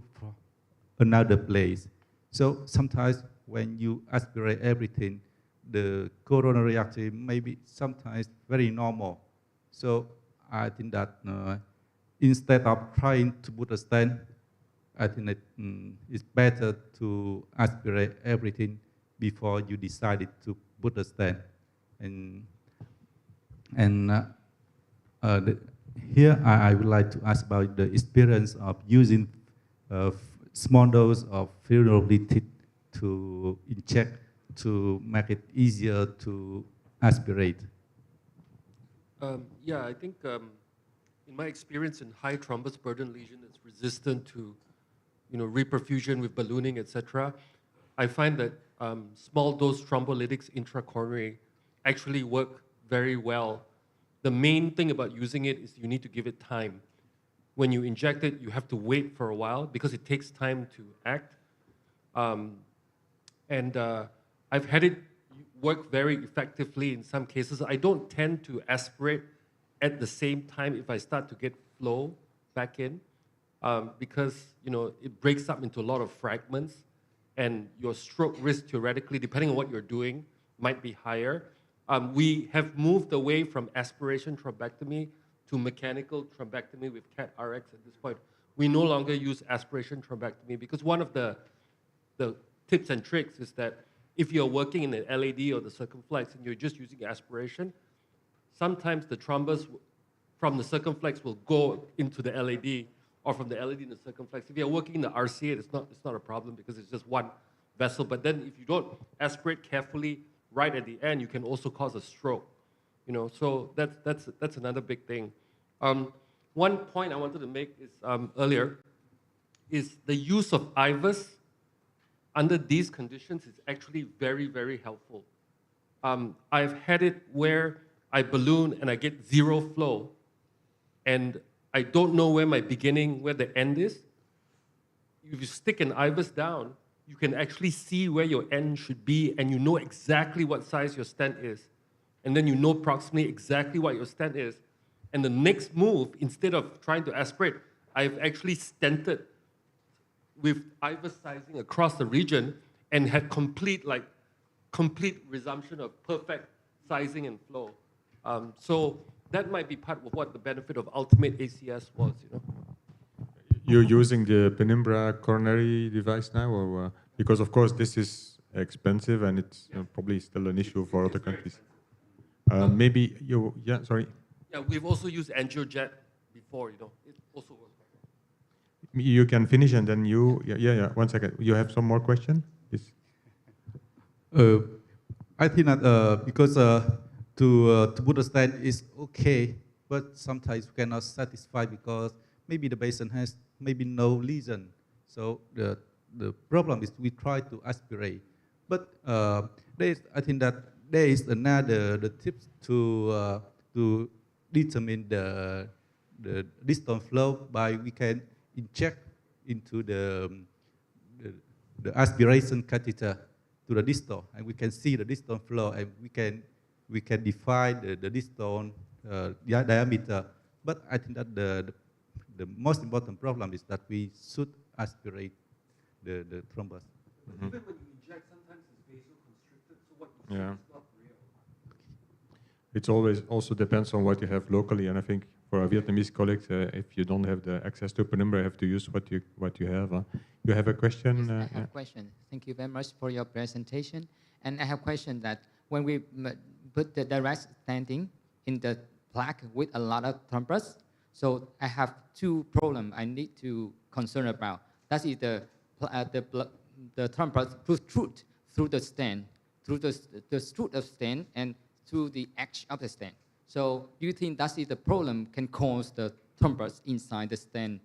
another place. So sometimes when you aspirate everything, the coronary artery may be sometimes very normal. So I think that instead of trying to put a stent, I think that it's better to aspirate everything before you decided to put a stent. Here I would like to ask about the experience of using small dose of fluorolithic to inject to make it easier to aspirate. Yeah, I think in my experience in high thrombus burden lesion that's resistant to reperfusion with ballooning, etc., I find that small dose thrombolytics intracoronary actually work very well. The main thing about using it is you need to give it time. When you inject it, you have to wait for a while because it takes time to act. I've had it work very effectively in some cases. I don't tend to aspirate at the same time if I start to get flow back in because it breaks up into a lot of fragments and your stroke risk theoretically, depending on what you're doing, might be higher. We have moved away from aspiration thrombectomy to mechanical thrombectomy with CAT-RX at this point. We no longer use aspiration thrombectomy because one of the tips and tricks is that if you're working in an LAD or the circumflex and you're just using aspiration, sometimes the thrombus from the circumflex will go into the LAD or from the LAD in the circumflex. If you're working in the RCA, it's not a problem because it's just one vessel. But then if you don't aspirate carefully right at the end, you can also cause a stroke. So that's another big thing. One point I wanted to make is earlier is the use of IVUS under these conditions is actually very, very helpful. I've had it where I balloon and I get zero flow, and I don't know where my beginning, where the end is. If you stick an IVUS down, you can actually see where your end should be, and you know exactly what size your stent is. And then you know approximately exactly what your stent is. And the next move, instead of trying to aspirate, I've actually stented with IVUS sizing across the region and had complete resumption of perfect sizing and flow. So that might be part of what the benefit of ultimate ACS was. You're using the Penumbra coronary device now, or because of course this is expensive and it's probably still an issue for other countries. Maybe you, sorry. Yeah, we've also used AngioJet before. It also works. You can finish and then you, 1 second. You have some more question? Yes. I think that because to put a stent is okay, but sometimes we cannot satisfy because maybe the patient has maybe no lesion. So the problem is we try to aspirate. But I think that there is another tips to determine the distal flow by we can inject into the aspiration catheter to the distal, and we can see the distal flow, and we can define the distal diameter. But I think that the most important problem is that we should aspirate the thrombus. Even when you inject, sometimes it's vasoconstricted, so what you see is not real. It always also depends on what you have locally, and I think for our Vietnamese colleagues, if you don't have the access to Penumbra, you have to use what you have. You have a question? Yes, I have a question. Thank you very much for your presentation. And I have a question that when we put the direct stenting in the plaque with a lot of thrombus, so I have two problems I need to concern about. That is the thrombus protrude through the stent, through the stroke of stent and through the edge of the stent. So do you think that is the problem can cause the thrombus inside the stent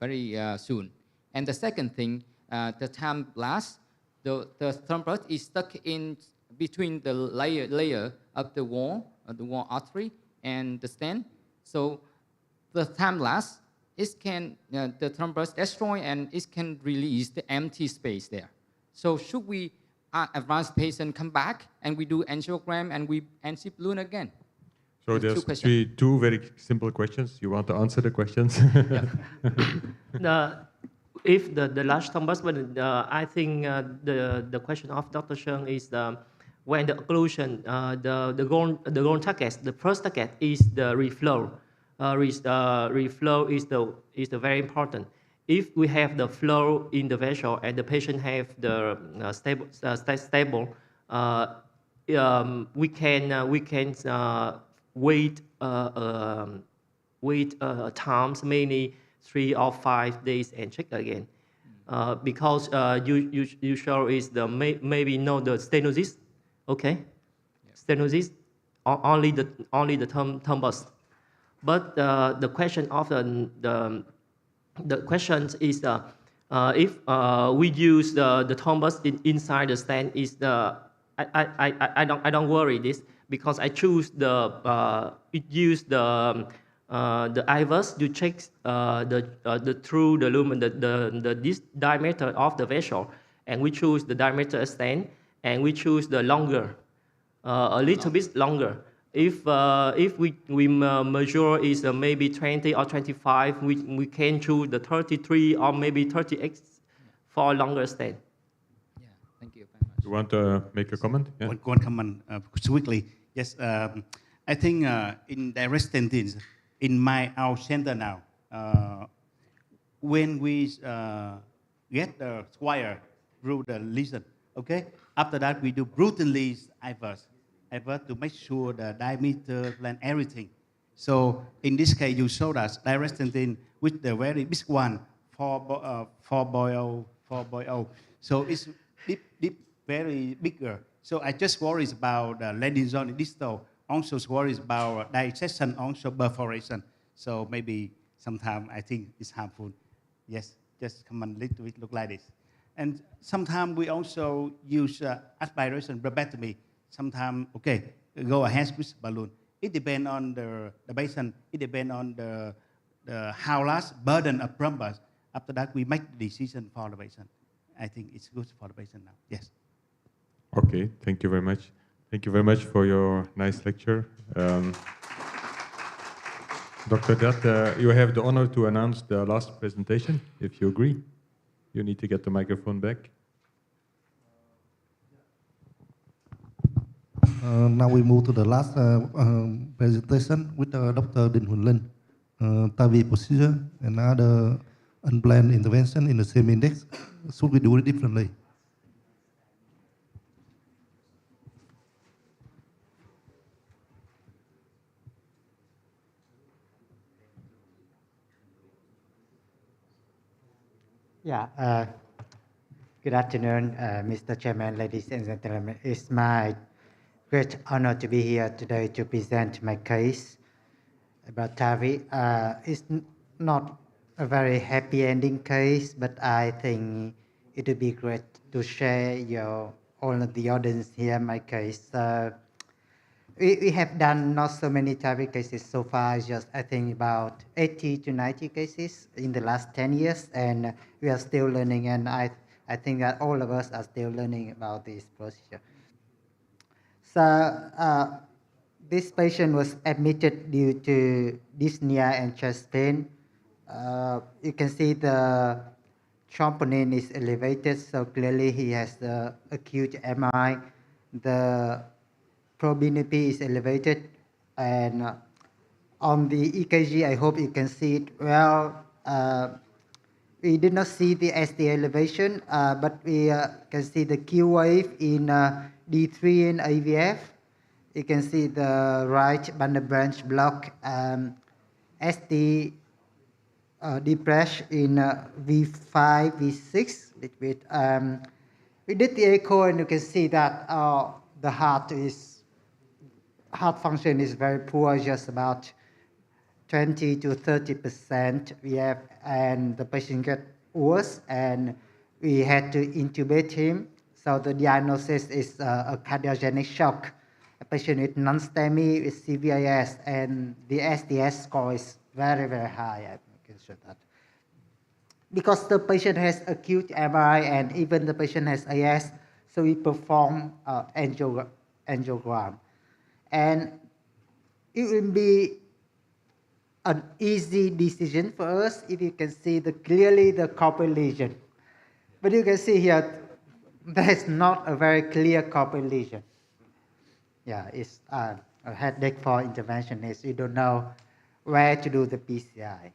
very soon? And the second thing, the time lapse, the thrombus is stuck in between the layer of the wall artery and the stent. So the time lapse, the thrombus destroy and it can release the empty space there. So should we advanced patient come back and we do angiogram and we NC balloon again? So there's two very simple questions. You want to answer the questions? if the large thrombus, but I think the question of Dr. Sheng is when the occlusion, the goal target, the first target is the reflow. Reflow is the very important. If we have the flow in the vessel and the patient have the stable, we can wait times many 3 or 5 days and check again. Because you show is the maybe know the stenosis, okay? Yeah. Stenosis, only the thrombus. But the question of the questions is if we use the thrombus inside the stent is I don't worry this because I choose use the IVUS to check the through the lumen this diameter of the vessel, and we choose the diameter stent, and we choose the longer, a little bit longer. If we measure is maybe 20 or 25, we can choose the 33 or maybe 38 for longer stent. Yeah, thank you very much. You want to make a comment? Yeah. One comment quickly. Yes, I think in direct stenting, in our center now, when we get the wire through the lesion, okay, after that we do routinely IVUS to make sure the diameter and everything. So in this case, you showed us direct stenting with the very big one, 4.0. So it's deep, very bigger. So I just worries about the landing zone distal. Also worries about dissection, also perforation. So maybe sometimes I think it's harmful. Yes, just come on, little bit look like this. And sometimes we also use aspiration, phlebotomy. Sometimes, okay, go ahead with balloon. It depends on the patient. It depends on the how large burden of thrombus. After that, we make the decision for the patient. I think it's good for the patient now. Yes. Okay, thank you very much. Thank you very much for your nice lecture. Dr. Dutt, you have the honor to announce the last presentation, if you agree. You need to get the microphone back. Now we move to the last presentation with Dr. Đình Huỳnh Linh. TAVI procedure and other unplanned intervention in the same index. Should we do it differently? Yeah. Good afternoon, Mr. Chairman, ladies and gentlemen. It's my great honor to be here today to present my case about TAVI. It's not a very happy ending case, but I think it would be great to share all of the audience here my case. We have done not so many TAVI cases so far, just I think about 80 to 90 cases in the last 10 years, and we are still learning, and I think that all of us are still learning about this procedure. So this patient was admitted due to dyspnea and chest pain. You can see the troponin is elevated, so clearly he has the acute MI. The proBNP is elevated, and on the EKG, I hope you can see it well. We did not see the SD elevation, but we can see the Q wave in D3 and AVF. You can see the right bundle branch block, SD depressed in V5, V6 little bit. We did the echo, and you can see that the heart function is very poor, just about 20 to 30%. We have, and the patient got worse, and we had to intubate him. So the diagnosis is a cardiogenic shock. A patient with non-STEMI with CVIS, and the SDS score is very, very high. I can show that. Because the patient has acute MI and even the patient has AS, so we perform angiogram. And it will be an easy decision for us if you can see clearly the corporate lesion. But you can see here, there is not a very clear corporate lesion. Yeah, it's a headache for interventionists. You don't know where to do the PCI.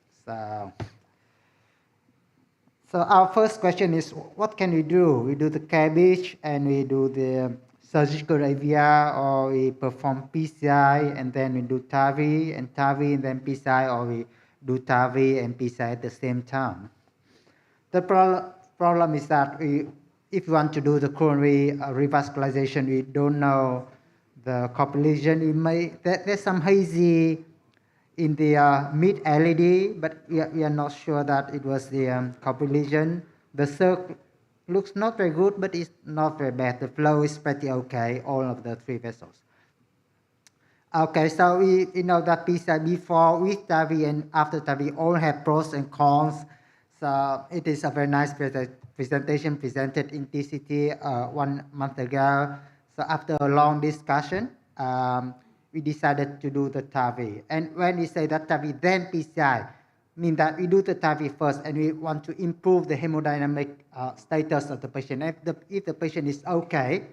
So our first question is, what can we do? We do the cabbage and we do the surgical IVR, or we perform PCI and then we do TAVI and then PCI, or we do TAVI and PCI at the same time. The problem is that if we want to do the coronary revascularization, we don't know the corporate lesion. There's some hazy in the mid LED, but we are not sure that it was the corporate lesion. The circ looks not very good, but it's not very bad. The flow is pretty okay, all of the 3 vessels. Okay, so we know that PCI before, with TAVI, and after TAVI all have pros and cons. So it is a very nice presentation presented in TCT 1 month ago. So after a long discussion, we decided to do the TAVI. And when we say that TAVI, then PCI, means that we do the TAVI first and we want to improve the hemodynamic status of the patient. If the patient is okay,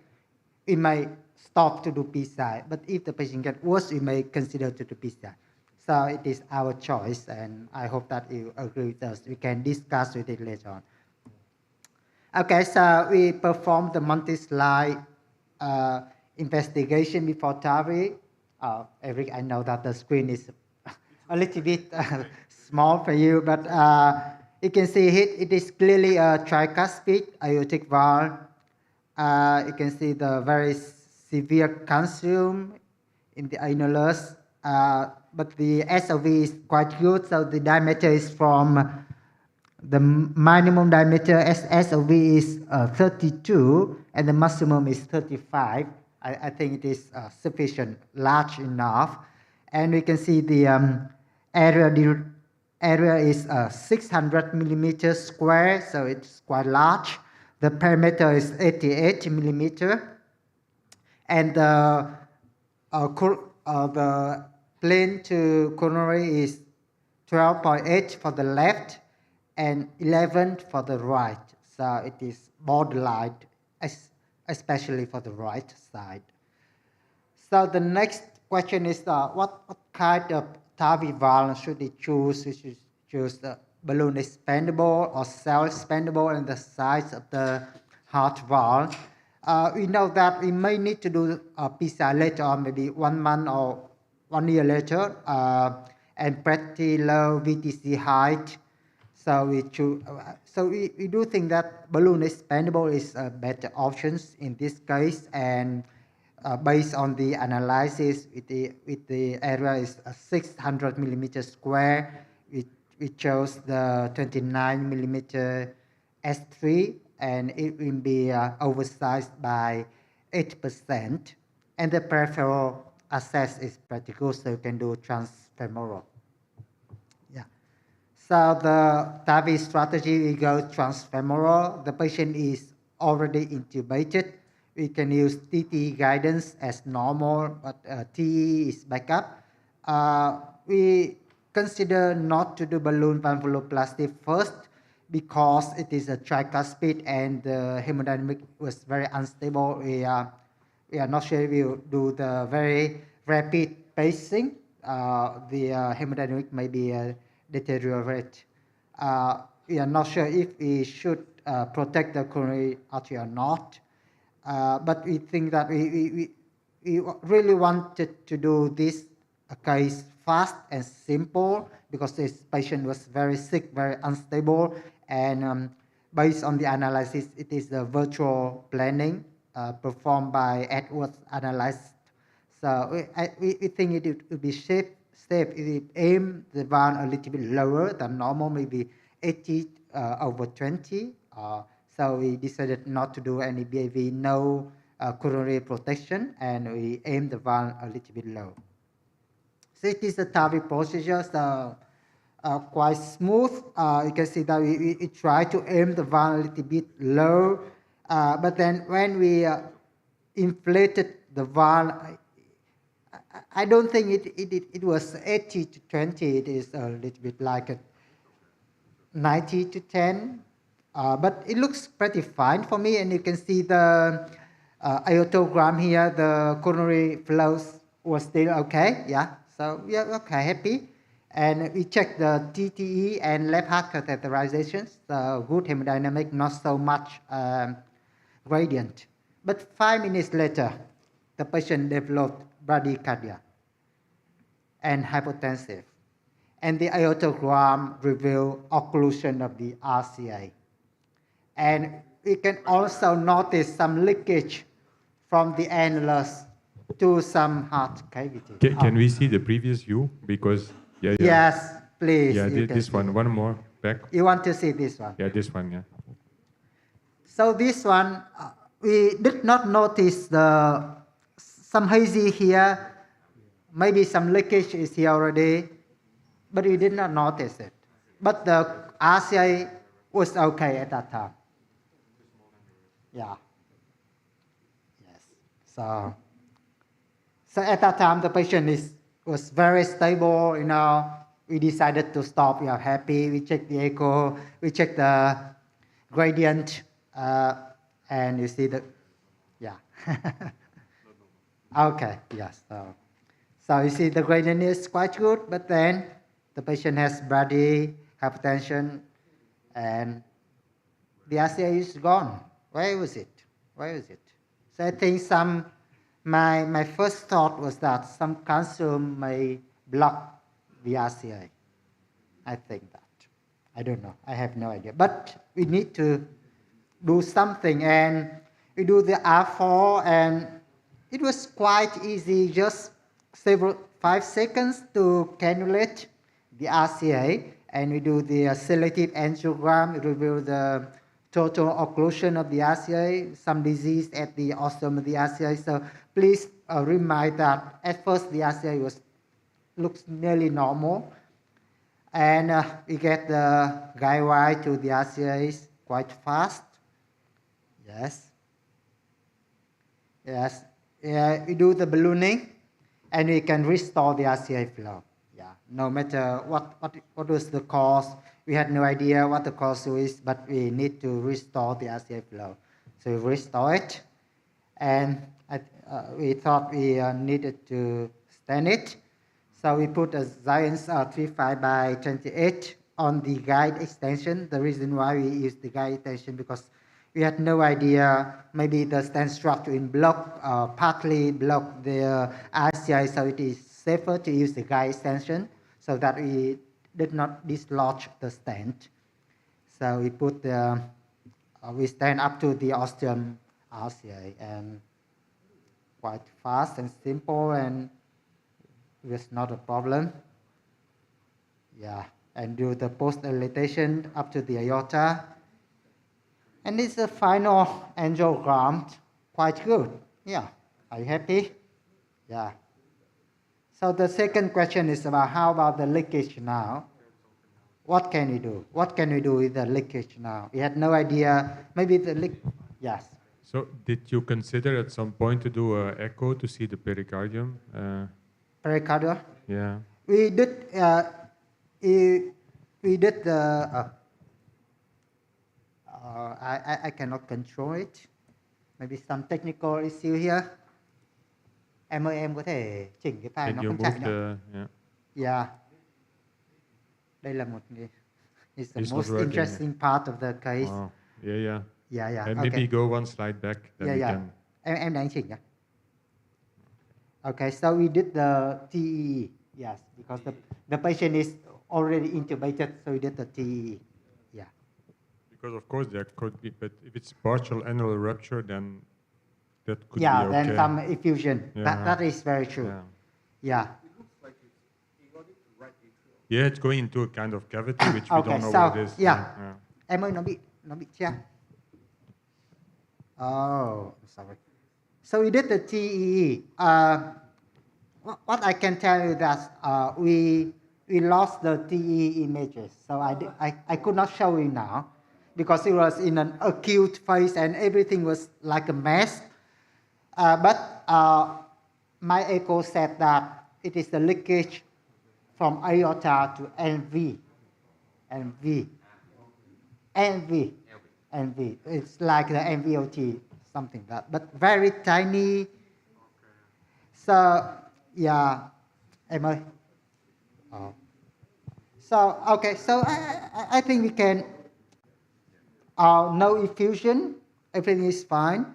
we may stop to do PCI. But if the patient gets worse, we may consider to do PCI. So it is our choice, and I hope that you agree with us. We can discuss with it later on. Okay, so we performed the multi-slide investigation before TAVI. Eric, I know that the screen is a little bit small for you, but you can see it is clearly a tricuspid aortic valve. You can see the very severe calcium in the annulus, but the SOV is quite good, so the diameter is from the minimum diameter SOV is 32 and the maximum is 35. I think it is sufficient, large enough. And we can see the area is 600 millimeters square, so it's quite large. The perimeter is 88 millimeter. And the plane to coronary is 12.8 for the left and 11 for the right. So it is borderline, especially for the right side. So the next question is what kind of TAVI valve should we choose? We should choose the balloon expandable or self-expandable, and the size of the heart valve. We know that we may need to do PCI later on, maybe 1 month or 1 year later, and pretty low VTC height. So we do think that balloon expandable is a better option in this case, and based on the analysis, with the area is 600 millimeters square, we chose the 29 millimeter S3, and it will be oversized by 8%, and the peripheral access is pretty good, so you can do transfemoral. So the TAVI strategy, we go transfemoral. The patient is already intubated. We can use TT guidance as normal, but TE is backup. We consider not to do balloon valvuloplasty first because it is a tricuspid and the hemodynamic was very unstable. We are not sure if we will do the very rapid pacing. The hemodynamic may be deteriorate. We are not sure if we should protect the coronary artery or not, but we think that we really wanted to do this case fast and simple because this patient was very sick, very unstable, and based on the analysis, it is the virtual planning performed by Edwards analyst. So we think it would be safe if we aim the valve a little bit lower than normal, maybe 80/20. So we decided not to do any BAV, no coronary protection, and we aim the valve a little bit low. So it is a TAVI procedure, so quite smooth. You can see that we try to aim the valve a little bit low, but then when we inflated the valve, I don't think it was 80 to 20. It is a little bit like a 90 to 10. But it looks pretty fine for me. And you can see the aortogram here. The coronary flows was still okay. Yeah. So yeah, okay, happy. And we checked the TTE and left heart catheterizations. Good hemodynamic, not so much gradient. But 5 minutes later, the patient developed bradycardia and hypotensive. And the aortogram revealed occlusion of the RCA. And we can also notice some leakage from the annulus to some heart cavity. Can we see the previous view? Because, yeah. Yes, please. Yeah, this one more back. You want to see this one? Yeah, this one, yeah. So this one, we did not notice some hazy here. Maybe some leakage is here already, but we did not notice it. But the RCA was okay at that time. Yeah. Yes. So at that time, the patient was very stable. You know, we decided to stop. We are happy. We checked the echo. We checked the gradient, and you see the, yeah. Okay. Yes. So you see the gradient is quite good, but then the patient has brady, hypertension, and the RCA is gone. Where was it? Where is it? So I think my first thought was that some calcium may block the RCA. I think that. I don't know. I have no idea. But we need to do something, and we do the R4, and it was quite easy, just 5 seconds to cannulate the RCA, and we do the selective angiogram, reveal the total occlusion of the RCA, some disease at the ostium of the RCA. So please remind that at first the RCA looks nearly normal, and we get the guide wire to the RCAs quite fast. Yes. Yes. We do the ballooning, and we can restore the RCA flow. Yeah. No matter what was the cause, we had no idea what the cause is, but we need to restore the RCA flow. So we restore it, and we thought we needed to stent it. So we put a Science 35 by 28 on the guide extension. The reason why we used the guide extension because we had no idea, maybe the stent structure in block partly block the RCA, so it is safer to use the guide extension so that we did not dislodge the stent. So we put we stand up to the ostium RCA, and quite fast and simple, and it was not a problem. Yeah, and do the post-dilatation up to the aorta. And this is the final angiogram, quite good. Yeah, are you happy? Yeah. So the second question is about how about the leakage now? What can we do? What can we do with the leakage now? We had no idea. Maybe the leak. Yes. So did you consider at some point to do an echo to see the pericardium? Pericardium? Yeah. We did. We did the. I cannot control it. Maybe some technical issue here. Em có thể chỉnh cái file Can nó you không move chạy nữa. yeah. Yeah. Đây là một it's the It's most not working. interesting part of the case. Wow. Yeah. Yeah. And Okay. maybe go one slide back. Then we can. Em đang chỉnh nhá. Okay, so we did the TEE. Yes, because the patient is already intubated, so we did the TEE. Yeah. Because of course there could be, but if it's partial annular rupture, then that could be Yeah, okay. then some effusion. Yeah. That is very true. Yeah. Yeah, it's going into a kind of cavity which we Okay, don't know so what it is. yeah. Em ơi, nó bị che. Oh, sorry. So we did the TEE. What I can tell you that we lost the TEE images, so I could not show you now because it was in an acute phase and everything was like a mess. But my echo said that it is the leakage from aorta to NV. It's like the NVOT, something like that, but very tiny. So, yeah, em ơi. So, okay, so I think we can, no effusion, everything is fine.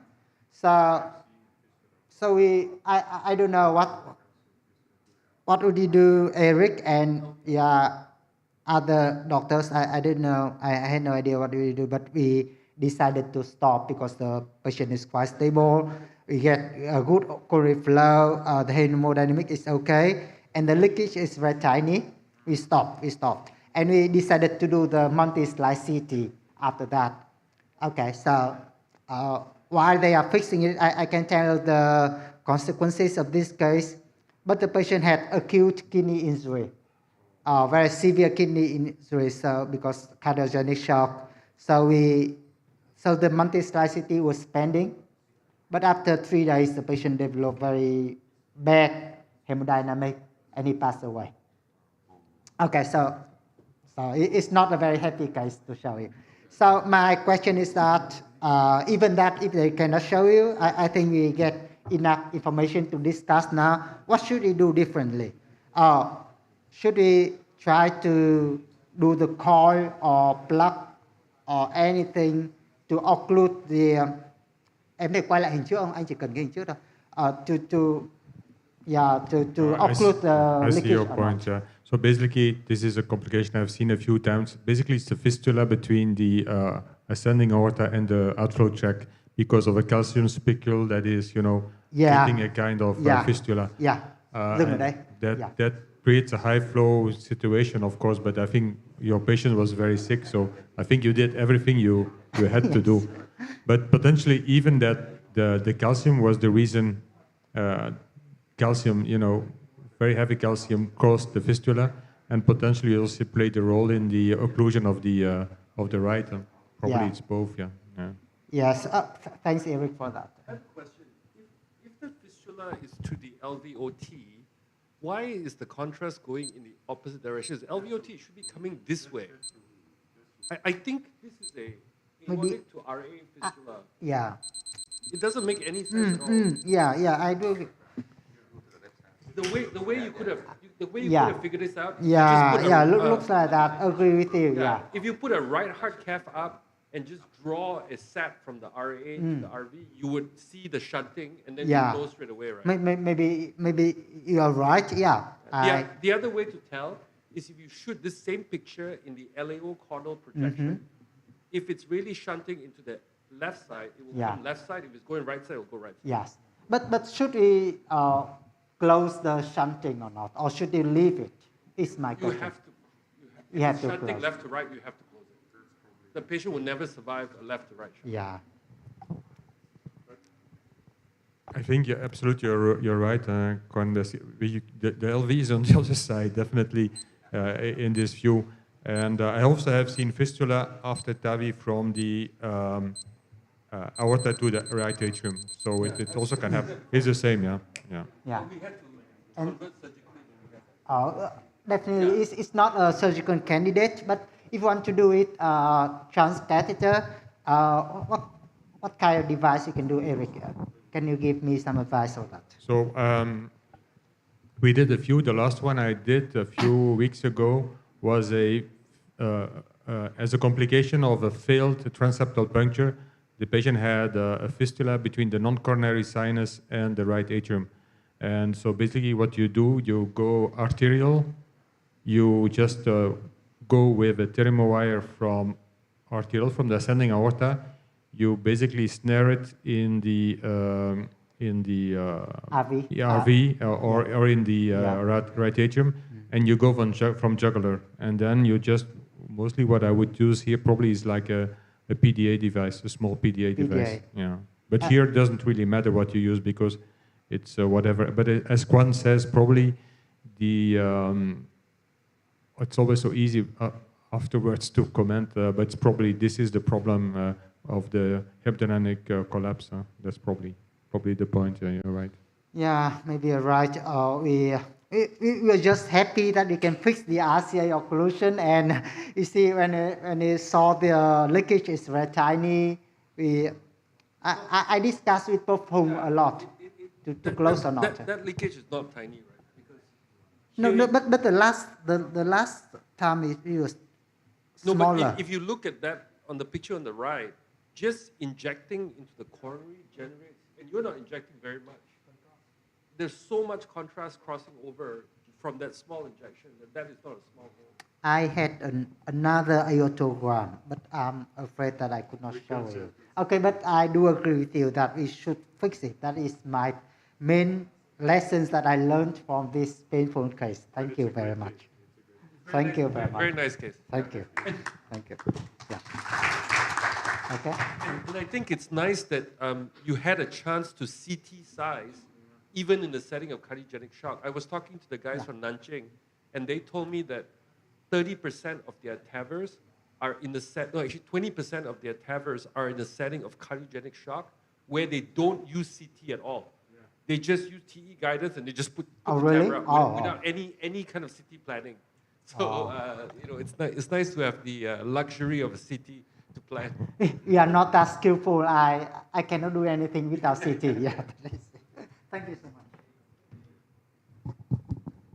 So I don't know what would you do, Eric, and yeah, other doctors. I didn't know. I had no idea what we do, but we decided to stop because the patient is quite stable. We get a good coronary flow. The hemodynamic is okay, and the leakage is very tiny. We stopped, and we decided to do the multi-slide CT after that. Okay, so while they are fixing it, I can tell the consequences of this case. But the patient had acute kidney injury, very severe kidney injury, so because cardiogenic shock. So the multi-slide CT was pending, but after 3 days, the patient developed very bad hemodynamic, and he passed away. Okay, so it's not a very happy case to show you. So my question is that even that if they cannot show you, I think we get enough information to discuss now. What should we do differently? Should we try to do the coil or plug or anything to occlude the em để quay lại hình trước không? Anh chỉ cần cái hình trước thôi. To occlude the I see leakage. your point. So basically, this is a complication I've seen a few times. Basically, it's the fistula between the ascending aorta and the outflow tract because of a calcium spicule that is, creating a kind of fistula. Yeah. That creates a high flow situation, of course, but I think your patient was very sick, so I think you did everything you had to do. But potentially, even that the calcium was the reason. Calcium, very heavy calcium caused the fistula, and potentially also played a role in the occlusion of the right. Probably it's both. Yeah. Yes. Thanks, Eric, for that. I have a question. If the fistula is to the LVOT, why is the contrast going in the opposite direction? LVOT should be coming this way. I think this is a aortic to RA fistula. Yeah. It doesn't make any sense at all. Yeah, I do. The way you could have figured this out. Looks like that. Agree with you. Yeah. If you put a right heart cath up and just draw a sat from the RA to the RV, you would see the shunting, and then you know straight away, right? Maybe you are right. Yeah. The other way to tell is if you shoot this same picture in the LAO caudal projection. If it's really shunting into the left side, it will go left side. If it's going right side, it will go right side. Yes. But should we close the shunting or not? Or should you leave it? Is my question. You have to shunting close. Left to right, you have to close it. The patient will never survive a left to right shunt. Yeah. I think you're right, the LV is on the other side, definitely in this view. And I also have seen fistula after TAVI from the aorta to the right atrium. So it also can happen. It's the same, yeah. We had to convert surgically. Definitely, it's not a surgical candidate, but if you want to do it transcatheter, what kind of device you can do, Eric? Can you give me some advice on that? So we did a few. The last one I did a few weeks ago was as a complication of a failed transeptal puncture. The patient had a fistula between the non-coronary sinus and the right atrium. And so basically what you do, you go arterial, you just go with a thermo wire from arterial, from the ascending aorta. You basically snare it in the RV or in the right atrium, and you go from jugular. And then you just, mostly what I would use here probably is like a PDA device, a small PDA device. Yeah. But here it doesn't really matter what you use because it's whatever. But as Kwan says, probably it's always so easy afterwards to comment, but it's probably this is the problem of the hemodynamic collapse. That's probably the point. You're right. Yeah, maybe you're right. we were just happy that we can fix the RCA occlusion, and you see when we saw the leakage is very tiny, I discussed with both whom a lot to close or not. That leakage is not tiny, right? Because No, but the last time it was smaller. No, but if you look at that on the picture on the right, just injecting into the coronary generates, and you're not injecting very much. There's so much contrast crossing over from that small injection that is not a small hole. I had another aortogram, but I'm afraid that I could not show you. Okay, but I do agree with you that we should fix it. That is my main lessons that I learned from this painful case. Thank you very much. Thank you very much. Very nice case. Thank you. Thank you. Yeah. Okay. And I think it's nice that you had a chance to CT size even in the setting of cardiogenic shock. I was talking to the guys from Nanjing, and they told me that 30% of their TAVRs are in the actually 20% of their TAVRs are in the setting of cardiogenic shock where they don't use CT at all. Yeah. They just use TE guidance and they just put the TAVR up without any kind of CT planning. So it's nice to have the luxury of a CT to plan. We are not that skillful. I cannot do anything without CT. Yeah. Thank you so much.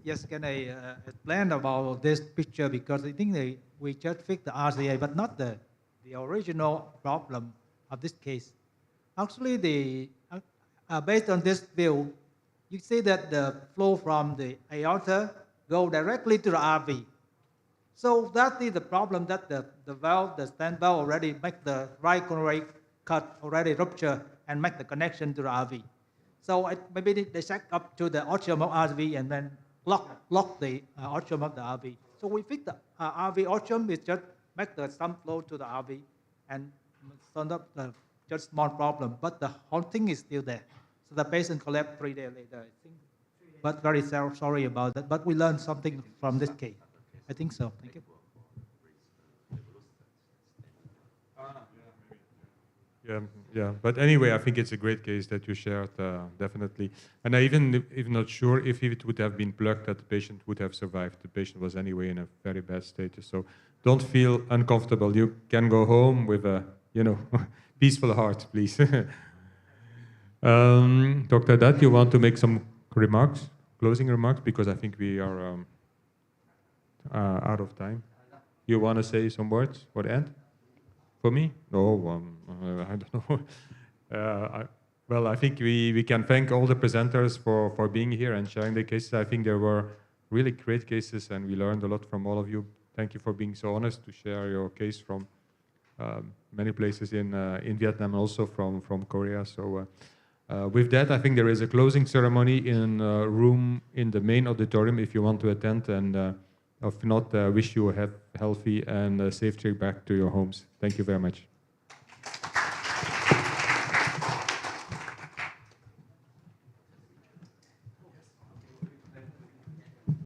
Yes, can I explain about this picture, because I think we just fixed the RCA, but not the original problem of this case. Actually, based on this view, you see that the flow from the aorta go directly to the RV. So that is the problem, that the valve, the stent valve already make the right coronary cut already rupture and make the connection to the RV. So maybe they check up to the atrium of RV and then lock the atrium of the RV. So we fix the RV atrium, we just make some flow to the RV and solve up the just small problem. But the whole thing is still there. So the patient collapsed 3 days later, I think. But very sorry about that. But we learned something from this case. I think so. Thank you. Yeah. But anyway, I think it's a great case that you shared, definitely. And I even not sure if it would have been plugged that the patient would have survived. The patient was anyway in a very bad status. So don't feel uncomfortable. You can go home with a, peaceful heart, please. Dr. Dutt, you want to make some remarks, closing remarks, because I think we are out of time. You want to say some words for the end? For me? No, I don't know. Well, I think we can thank all the presenters for being here and sharing their cases. I think there were really great cases, and we learned a lot from all of you. Thank you for being so honest to share your case from many places in Vietnam, and also from Korea. So with that, I think there is a closing ceremony in a room in the main auditorium if you want to attend, and if not, wish you a healthy and safe trip back to your homes. Thank you very much.